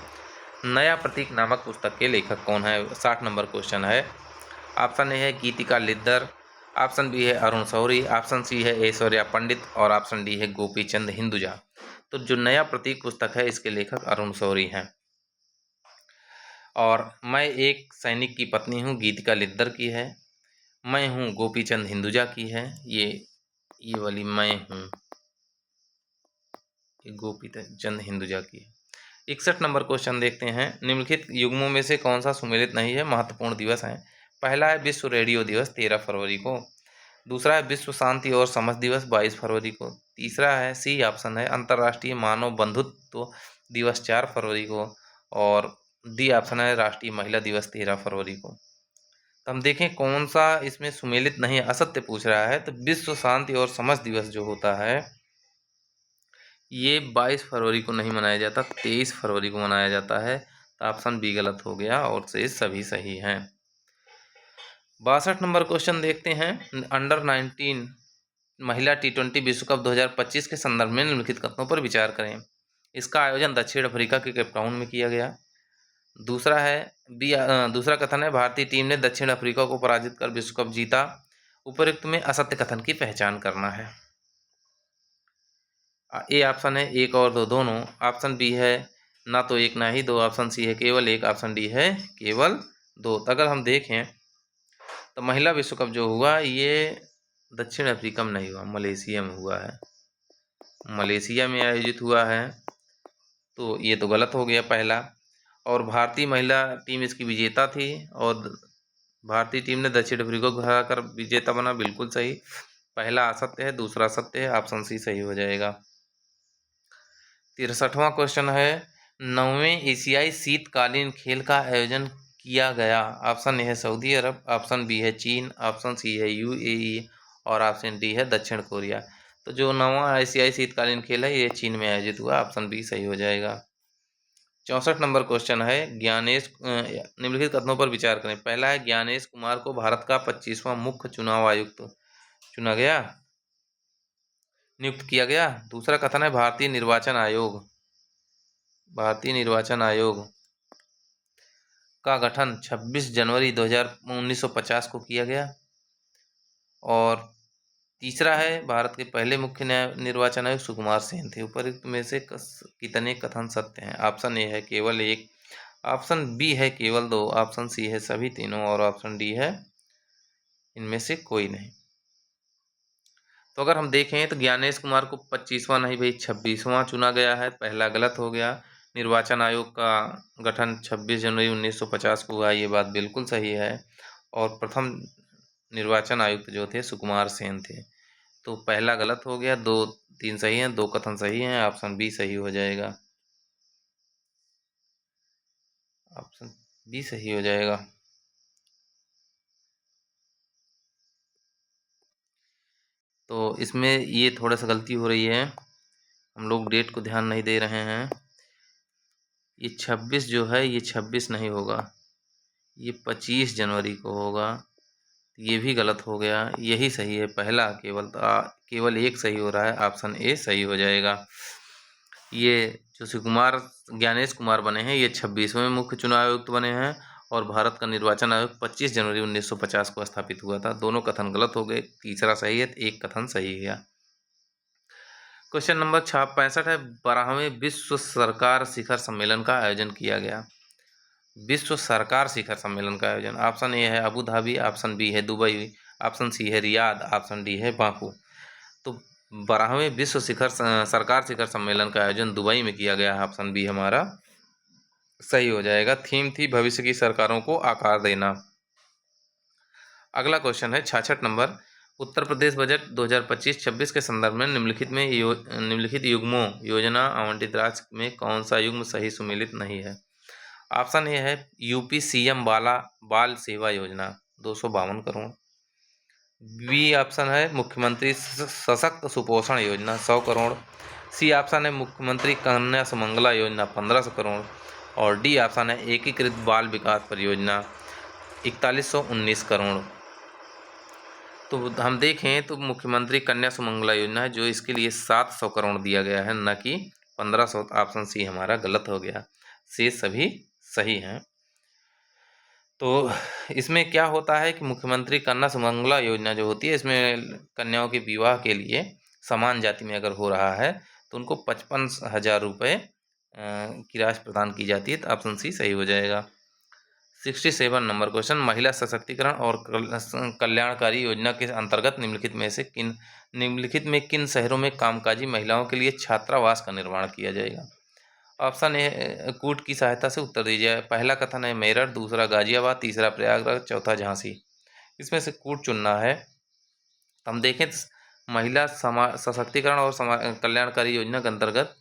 नया प्रतीक नामक पुस्तक के लेखक कौन है? 60 नंबर क्वेश्चन है। ऑप्शन ए है गीतिका लिद्दर, ऑप्शन बी है अरुण शौरी, ऑप्शन सी है ऐश्वर्या पंडित और ऑप्शन डी है गोपीचंद हिंदुजा। तो जो नया प्रतीक पुस्तक है इसके लेखक अरुण शौरी हैं। और मैं एक सैनिक की पत्नी हूँ गीतिका लिद्दर की है। मैं हूँ गोपीचंद हिंदुजा की है, ये वाली मैं हूँ गोपीचंद हिंदुजा की है। 61 नंबर क्वेश्चन देखते हैं। निम्नलिखित युग्मों में से कौन सा सुमेलित नहीं है? महत्वपूर्ण दिवस हैं। पहला है विश्व रेडियो दिवस 13 फरवरी को। दूसरा है विश्व शांति और समझ दिवस 22 फरवरी को। तीसरा है सी ऑप्शन है अंतर्राष्ट्रीय मानव बंधुत्व दिवस 4 फरवरी को। और डी ऑप्शन है राष्ट्रीय महिला दिवस 13 फरवरी को। तो हम देखें कौन सा इसमें सुमेलित नहीं, असत्य पूछ रहा है। तो विश्व शांति और समझ दिवस जो होता है ये 22 फरवरी को नहीं मनाया जाता, 23 फरवरी को मनाया जाता है। तो ऑप्शन बी गलत हो गया और से सभी सही हैं। 62 नंबर क्वेश्चन देखते हैं। अंडर 19 महिला T20 विश्व कप 2025 के संदर्भ में निम्नलिखित कथनों पर विचार करें। इसका आयोजन दक्षिण अफ्रीका के केप टाउन में किया गया। दूसरा कथन है भारतीय टीम ने दक्षिण अफ्रीका को पराजित कर विश्व कप जीता। उपरोक्त में असत्य कथन की पहचान करना है। ए ऑप्शन है एक और दो दोनों। ऑप्शन बी है ना तो एक ना ही दो। ऑप्शन सी है केवल एक। ऑप्शन डी है केवल दो। तो अगर हम देखें तो महिला विश्व कप जो हुआ ये दक्षिण अफ्रीका में नहीं हुआ, मलेशिया में हुआ है। मलेशिया में आयोजित हुआ है, तो ये तो गलत हो गया पहला। और भारतीय महिला टीम इसकी विजेता थी और भारतीय टीम ने दक्षिण अफ्रीका को हराकर विजेता बना, बिल्कुल सही। पहला असत्य है, दूसरा सत्य है। ऑप्शन सी सही हो जाएगा। 63वां क्वेश्चन है 9वें एशियाई शीतकालीन खेल का आयोजन किया गया। ऑप्शन ए है सऊदी अरब, ऑप्शन बी है चीन, ऑप्शन सी है UAE और ऑप्शन डी है दक्षिण कोरिया। तो जो 9वां एशियाई शीतकालीन खेल है ये चीन में आयोजित हुआ। ऑप्शन बी सही हो जाएगा। 64 नंबर क्वेश्चन है निम्नलिखित कथनों पर विचार करें। पहला है ज्ञानेश कुमार को भारत का 25वां मुख्य चुनाव आयुक्त नियुक्त किया गया। दूसरा कथन है भारतीय निर्वाचन आयोग का गठन 26 जनवरी 1950 को किया गया। और तीसरा है भारत के पहले मुख्य निर्वाचन आयुक्त सुकुमार सेन थे। उपरोक्त में से कितने कथन सत्य हैं। ऑप्शन ए है केवल एक, ऑप्शन बी है केवल दो, ऑप्शन सी है सभी तीनों और ऑप्शन डी है इनमें से कोई नहीं। तो अगर हम देखें तो ज्ञानेश कुमार को 25वां नहीं भाई 26वां चुना गया है, पहला गलत हो गया। निर्वाचन आयोग का गठन 26 जनवरी 1950 को हुआ, ये बात बिल्कुल सही है। और प्रथम निर्वाचन आयुक्त जो थे सुकुमार सेन थे। तो पहला गलत हो गया, 2 3 सही हैं, 2 कथन सही हैं। ऑप्शन बी सही हो जाएगा। ऑप्शन बी सही हो जाएगा। तो इसमें ये थोड़ा सा गलती हो रही है, हम लोग डेट को ध्यान नहीं दे रहे हैं। ये 26 जो है ये 26 नहीं होगा, ये 25 जनवरी को होगा। ये भी गलत हो गया, यही सही है पहला। केवल एक सही हो रहा है, ऑप्शन ए सही हो जाएगा। ये जो ज्ञानेश कुमार बने हैं ये 26वें मुख्य चुनाव आयुक्त बने हैं और भारत का निर्वाचन आयोग 25 जनवरी 1950 को स्थापित हुआ था। दोनों कथन गलत हो गए, तीसरा सही है, एक कथन सही है। क्वेश्चन नंबर 65 है 12वें विश्व सरकार शिखर सम्मेलन का आयोजन किया गया। विश्व सरकार शिखर सम्मेलन का आयोजन, ऑप्शन ए है अबू धाबी, ऑप्शन बी है दुबई, ऑप्शन सी है रियाद, ऑप्शन डी है बाकू। तो 12वें विश्व सरकार शिखर सम्मेलन का आयोजन दुबई में किया गया है। ऑप्शन बी हमारा सही हो जाएगा। थीम थी भविष्य की सरकारों को आकार देना। अगला क्वेश्चन है 66 नंबर उत्तर प्रदेश बजट 2025-26 के संदर्भ में निम्नलिखित युग्मों योजना आवंटित राशि में कौन सा युग्म सही सुमेलित नहीं है। ऑप्शन ए है यूपी CM बाल सेवा योजना 252 करोड़। बी ऑप्शन है मुख्यमंत्री सशक्त सुपोषण योजना 100 करोड़। सी ऑप्शन है मुख्यमंत्री कन्या सुमंगला योजना 1500 करोड़। और डी ऑप्शन है एकीकृत बाल विकास परियोजना 4119 करोड़। तो हम देखें तो मुख्यमंत्री कन्या सुमंगला योजना है जो इसके लिए 700 करोड़ दिया गया है, न कि 1500। ऑप्शन सी हमारा गलत हो गया, से सभी सही हैं। तो इसमें क्या होता है कि मुख्यमंत्री कन्या सुमंगला योजना जो होती है इसमें कन्याओं के विवाह के लिए समान जाति में अगर हो रहा है तो उनको 55,000 रुपये की राशि प्रदान की जाती है। तो ऑप्शन सी सही हो जाएगा। 67 नंबर क्वेश्चन महिला सशक्तिकरण और कल्याणकारी योजना के अंतर्गत निम्नलिखित में किन शहरों में कामकाजी महिलाओं के लिए छात्रावास का निर्माण किया जाएगा। ऑप्शन ए कूट की सहायता से उत्तर दीजिए। पहला कथन है मेरठ, दूसरा गाजियाबाद, तीसरा प्रयागराज, चौथा झांसी। इसमें से कूट चुनना है। हम देखें महिला सशक्तिकरण और कल्याणकारी योजना के अंतर्गत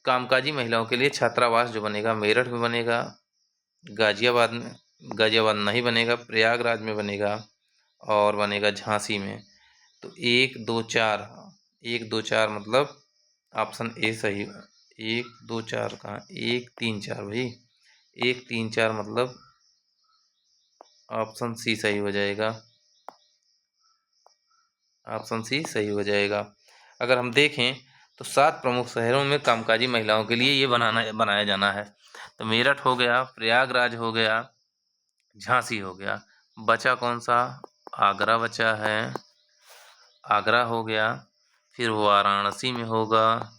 कामकाजी महिलाओं के लिए छात्रावास जो बनेगा मेरठ में बनेगा, गाजियाबाद नहीं बनेगा, प्रयागराज में बनेगा और बनेगा झांसी में। तो 1 2 4 1 2 4 मतलब ऑप्शन ए सही। 1 2 4 कहाँ, 1 3 4 भाई, 1 3 4 मतलब ऑप्शन सी सही हो जाएगा। ऑप्शन सी सही हो जाएगा। अगर हम देखें तो 7 प्रमुख शहरों में कामकाजी महिलाओं के लिए ये बनाया जाना है। तो मेरठ हो गया, प्रयागराज हो गया, झांसी हो गया, बचा कौन सा? आगरा बचा है। आगरा हो गया, फिर वाराणसी में होगा,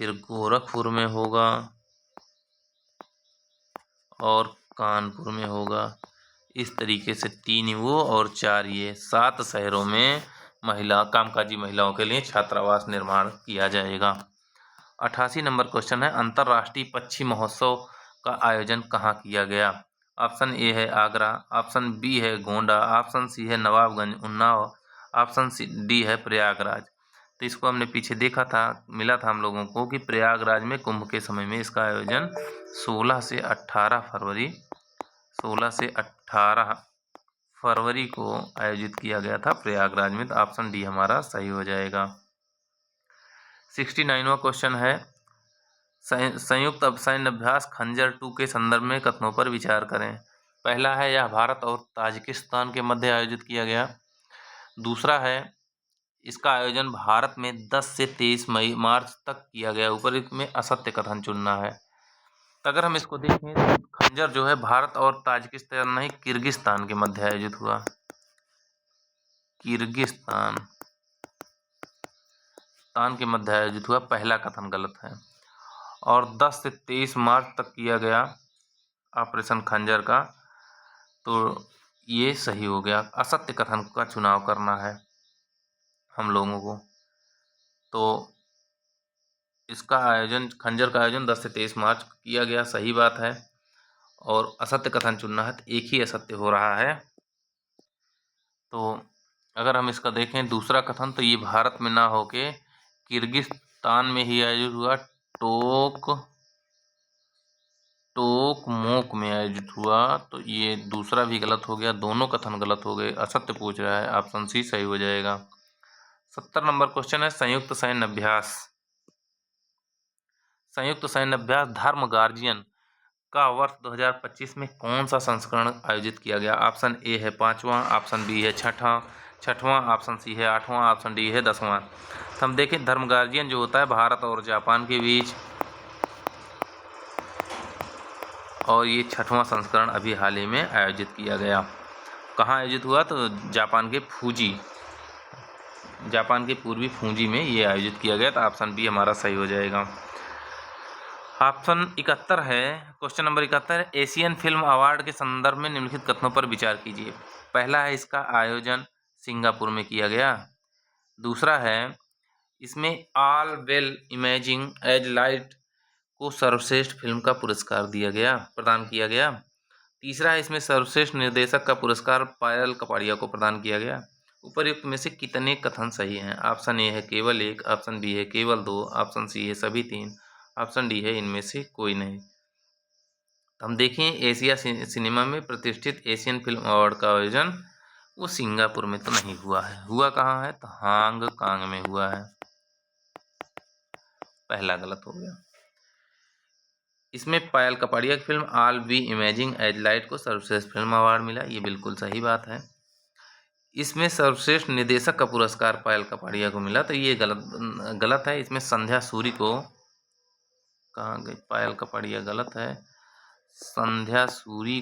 फिर गोरखपुर में होगा और कानपुर में होगा। इस तरीके से 3 वो और 4 ये 7 शहरों में कामकाजी महिलाओं के लिए छात्रावास निर्माण किया जाएगा। 88 नंबर क्वेश्चन है, अंतर्राष्ट्रीय पक्षी महोत्सव का आयोजन कहाँ किया गया? ऑप्शन ए है आगरा, ऑप्शन बी है गोंडा, ऑप्शन सी है नवाबगंज उन्नाव, ऑप्शन डी है प्रयागराज। तो इसको हमने पीछे देखा था, मिला था हम लोगों को कि प्रयागराज में कुंभ के समय में इसका आयोजन 16 से 18 फरवरी को आयोजित किया गया था प्रयागराज में। तो ऑप्शन डी हमारा सही हो जाएगा। 69वां क्वेश्चन है, संयुक्त सैन्य अभ्यास खंजर 2 के संदर्भ में कथनों पर विचार करें। पहला है, यह भारत और ताजिकिस्तान के मध्य आयोजित किया गया। दूसरा है, इसका आयोजन भारत में 10 से 23 मार्च तक किया गया। ऊपर में असत्य कथन चुनना है। तो अगर हम इसको देखें तो खंजर जो है भारत और ताजिकिस्तान नहीं, किर्गिस्तान के मध्य आयोजित हुआ। किर्गिस्तान के मध्य आयोजित हुआ, पहला कथन गलत है। और 10 से 23 मार्च तक किया गया ऑपरेशन खंजर का, तो ये सही हो गया। असत्य कथन का चुनाव करना है हम लोगों को। तो इसका आयोजन, खंजर का आयोजन 10 से 23 मार्च किया गया, सही बात है। और असत्य कथन चुनना है, तो एक ही असत्य हो रहा है। तो अगर हम इसका देखें दूसरा कथन, तो ये भारत में ना होके किर्गिस्तान में ही आयोजित हुआ, टोकमोक में आयोजित हुआ। तो ये दूसरा भी गलत हो गया, दोनों कथन गलत हो गए, असत्य पूछ रहा है, ऑप्शन सी सही हो जाएगा। 70 नंबर क्वेश्चन है, संयुक्त सैन्य अभ्यास धर्म गार्जियन का वर्ष 2025 में कौन सा संस्करण आयोजित किया गया? ऑप्शन ए है 5वां, ऑप्शन बी है 6वां, ऑप्शन सी है 8वां, ऑप्शन डी है 10वां। तो हम देखें, धर्म गार्जियन जो होता है भारत और जापान के बीच, और ये 6वां संस्करण अभी हाल ही में आयोजित किया गया। कहाँ आयोजित हुआ? तो जापान के पूर्वी फूजी में ये आयोजित किया गया। तो ऑप्शन बी हमारा सही हो जाएगा। ऑप्शन 71 है, question number 71, Asian film award के संदर्भ में निम्नलिखित कथनों पर विचार कीजिए। पहला है, इसका आयोजन सिंगापुर में किया गया। दूसरा है, इसमें all well imaging as light को सर्वश्रेष्ठ फिल्म का पुरस्कार प्रदान किया गया। तीसरा है, इसमें सर्वश्रेष्ठ निर्देशक का पुरस्कार पायल कपाड़िया को प्रदान किया गया। उपरयुक्त में से कितने कथन सही हैं? ऑप्शन ए है केवल 1, ऑप्शन बी है केवल 2, ऑप्शन सी है सभी 3, ऑप्शन डी है इनमें से कोई नहीं। हम देखें, एशिया सिनेमा में प्रतिष्ठित एशियन फिल्म अवार्ड का आयोजन वो सिंगापुर में तो नहीं हुआ है। हुआ कहाँ है? तो हांगकांग में हुआ है। पहला गलत हो गया। इसमें पायल कपाड़िया की film all B imaging as light को सर्वश्रेष्ठ फिल्म अवार्ड मिला, ये बिल्कुल सही बात है। इसमें सर्वश्रेष्ठ निर्देशक का पुरस्कार पायल कपाड़िया को मिला, तो ये गलत है। इसमें संध्या सूरी को, कहाँ गई पायल कपाड़िया, गलत है। संध्या सूरी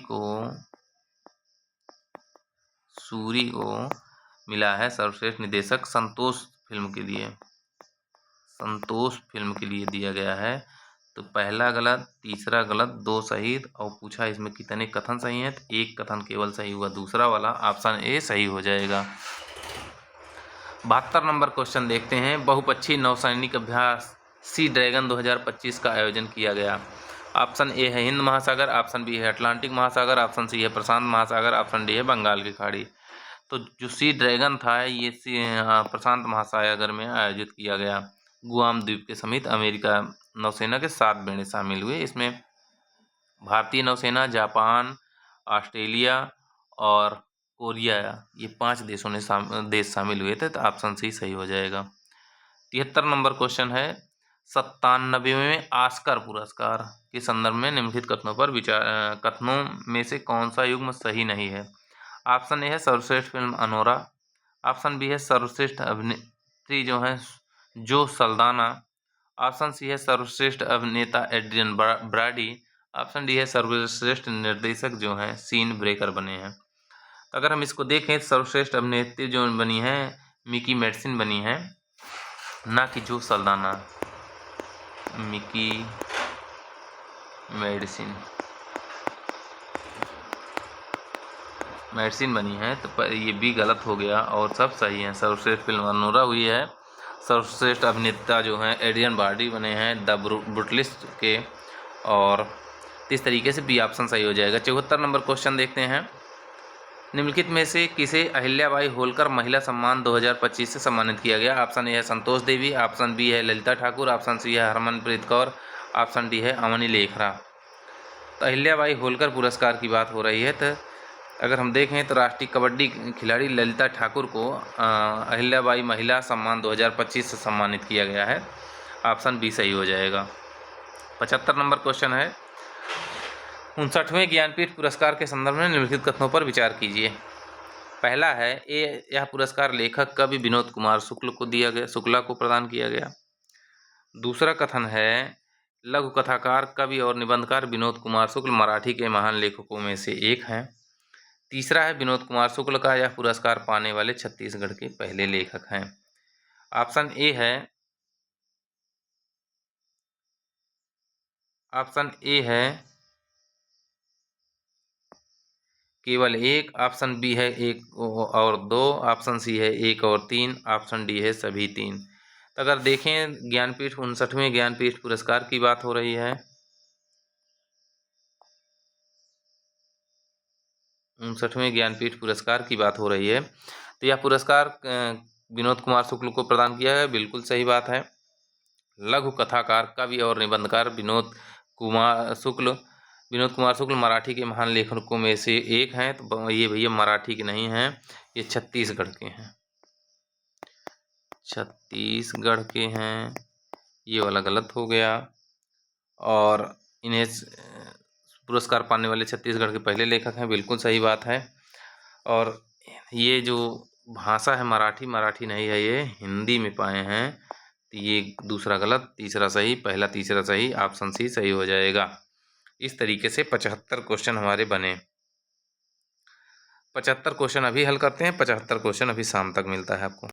को मिला है सर्वश्रेष्ठ निर्देशक संतोष फिल्म के लिए दिया गया है। तो पहला गलत, तीसरा गलत, 2 सही। और पूछा इसमें कितने कथन सही हैं, तो 1 कथन केवल सही हुआ, दूसरा वाला ऑप्शन ए सही हो जाएगा। 72 नंबर क्वेश्चन देखते हैं, बहुपक्षीय नौसैनिक अभ्यास सी ड्रैगन 2025 का आयोजन किया गया। ऑप्शन ए है हिंद महासागर, ऑप्शन बी है अटलांटिक महासागर, ऑप्शन सी है प्रशांत महासागर, ऑप्शन डी है बंगाल की खाड़ी। तो जो सी ड्रैगन था ये प्रशांत महासागर में आयोजित किया गया। गुआम द्वीप के समेत अमेरिका नौसेना के 7 बेड़े शामिल हुए। इसमें भारतीय नौसेना, जापान, ऑस्ट्रेलिया और कोरिया, ये 5 देशों ने देश शामिल हुए थे, तो ऑप्शन सी सही हो जाएगा। 73 नंबर क्वेश्चन है, 97वें ऑस्कर पुरस्कार के संदर्भ में निम्नलिखित कथनों में से कौन सा युग्म सही नहीं है? ऑप्शन ए है सर्वश्रेष्ठ फिल्म अनोरा, ऑप्शन बी है सर्वश्रेष्ठ अभिनेत्री जो है जो सल्दाना, ऑप्शन सी है सर्वश्रेष्ठ अभिनेता एड्रियन ब्राडी, ऑप्शन डी है सर्वश्रेष्ठ निर्देशक जो हैं सीन ब्रेकर बने हैं। तो अगर हम इसको देखें, सर्वश्रेष्ठ अभिनेत्री जो बनी है मिकी मेडिसिन बनी है, ना कि जो सल्दाना, मिकी मेडिसिन बनी है, तो ये भी गलत हो गया और सब सही है। सर्वश्रेष्ठ फिल्म अनोरा हुई है, सर्वश्रेष्ठ अभिनेता जो हैं एड्रियन ब्राडी बने हैं द ब्रूटलिस्ट के, और इस तरीके से बी ऑप्शन सही हो जाएगा। 74 नंबर क्वेश्चन देखते हैं, निम्नलिखित में से किसे अहिल्याबाई होलकर महिला सम्मान 2025 से सम्मानित किया गया? ऑप्शन ए है संतोष देवी, ऑप्शन बी है ललिता ठाकुर, ऑप्शन सी है हरमनप्रीत कौर, ऑप्शन डी है अवनी लेखरा। तो अहिल्याबाई होलकर पुरस्कार की बात हो रही है, तो अगर हम देखें तो राष्ट्रीय कबड्डी खिलाड़ी ललिता ठाकुर को अहिल्याबाई महिला सम्मान 2025 से सम्मानित किया गया है। ऑप्शन बी सही हो जाएगा। 75 नंबर क्वेश्चन है, 59वें ज्ञानपीठ पुरस्कार के संदर्भ में निम्नलिखित कथनों पर विचार कीजिए। पहला है, यह पुरस्कार लेखक कवि विनोद कुमार शुक्ला को प्रदान किया गया। दूसरा कथन है, लघु कथाकार, कवि और निबंधकार विनोद कुमार शुक्ल मराठी के महान लेखकों में से एक हैं। तीसरा है, विनोद कुमार शुक्ल का यह पुरस्कार पाने वाले छत्तीसगढ़ के पहले लेखक हैं। ऑप्शन ए है केवल 1, ऑप्शन बी है 1 और 2, ऑप्शन सी है 1 और 3, ऑप्शन डी है सभी 3। तो अगर देखें, ज्ञानपीठ 59वें ज्ञानपीठ पुरस्कार की बात हो रही है, 59वें ज्ञानपीठ पुरस्कार की बात हो रही है, तो यह पुरस्कार विनोद कुमार शुक्ल को प्रदान किया है, बिल्कुल सही बात है। लघु कथाकार, कवि और निबंधकार विनोद कुमार शुक्ल मराठी के महान लेखकों में से एक हैं। तो ये भैया मराठी के नहीं हैं, ये छत्तीसगढ़ के हैं, छत्तीसगढ़ के हैं, ये वाला गलत हो गया। और इन्हें पुरस्कार पाने वाले छत्तीसगढ़ के पहले लेखक हैं, बिल्कुल सही बात है। और ये जो भाषा है मराठी नहीं है, ये हिंदी में पाए हैं, तो ये दूसरा गलत, तीसरा सही, पहला तीसरा सही, ऑप्शन सी सही हो जाएगा। इस तरीके से 75 क्वेश्चन हमारे बने। 75 क्वेश्चन अभी हल करते हैं, 75 क्वेश्चन अभी शाम तक मिलता है आपको।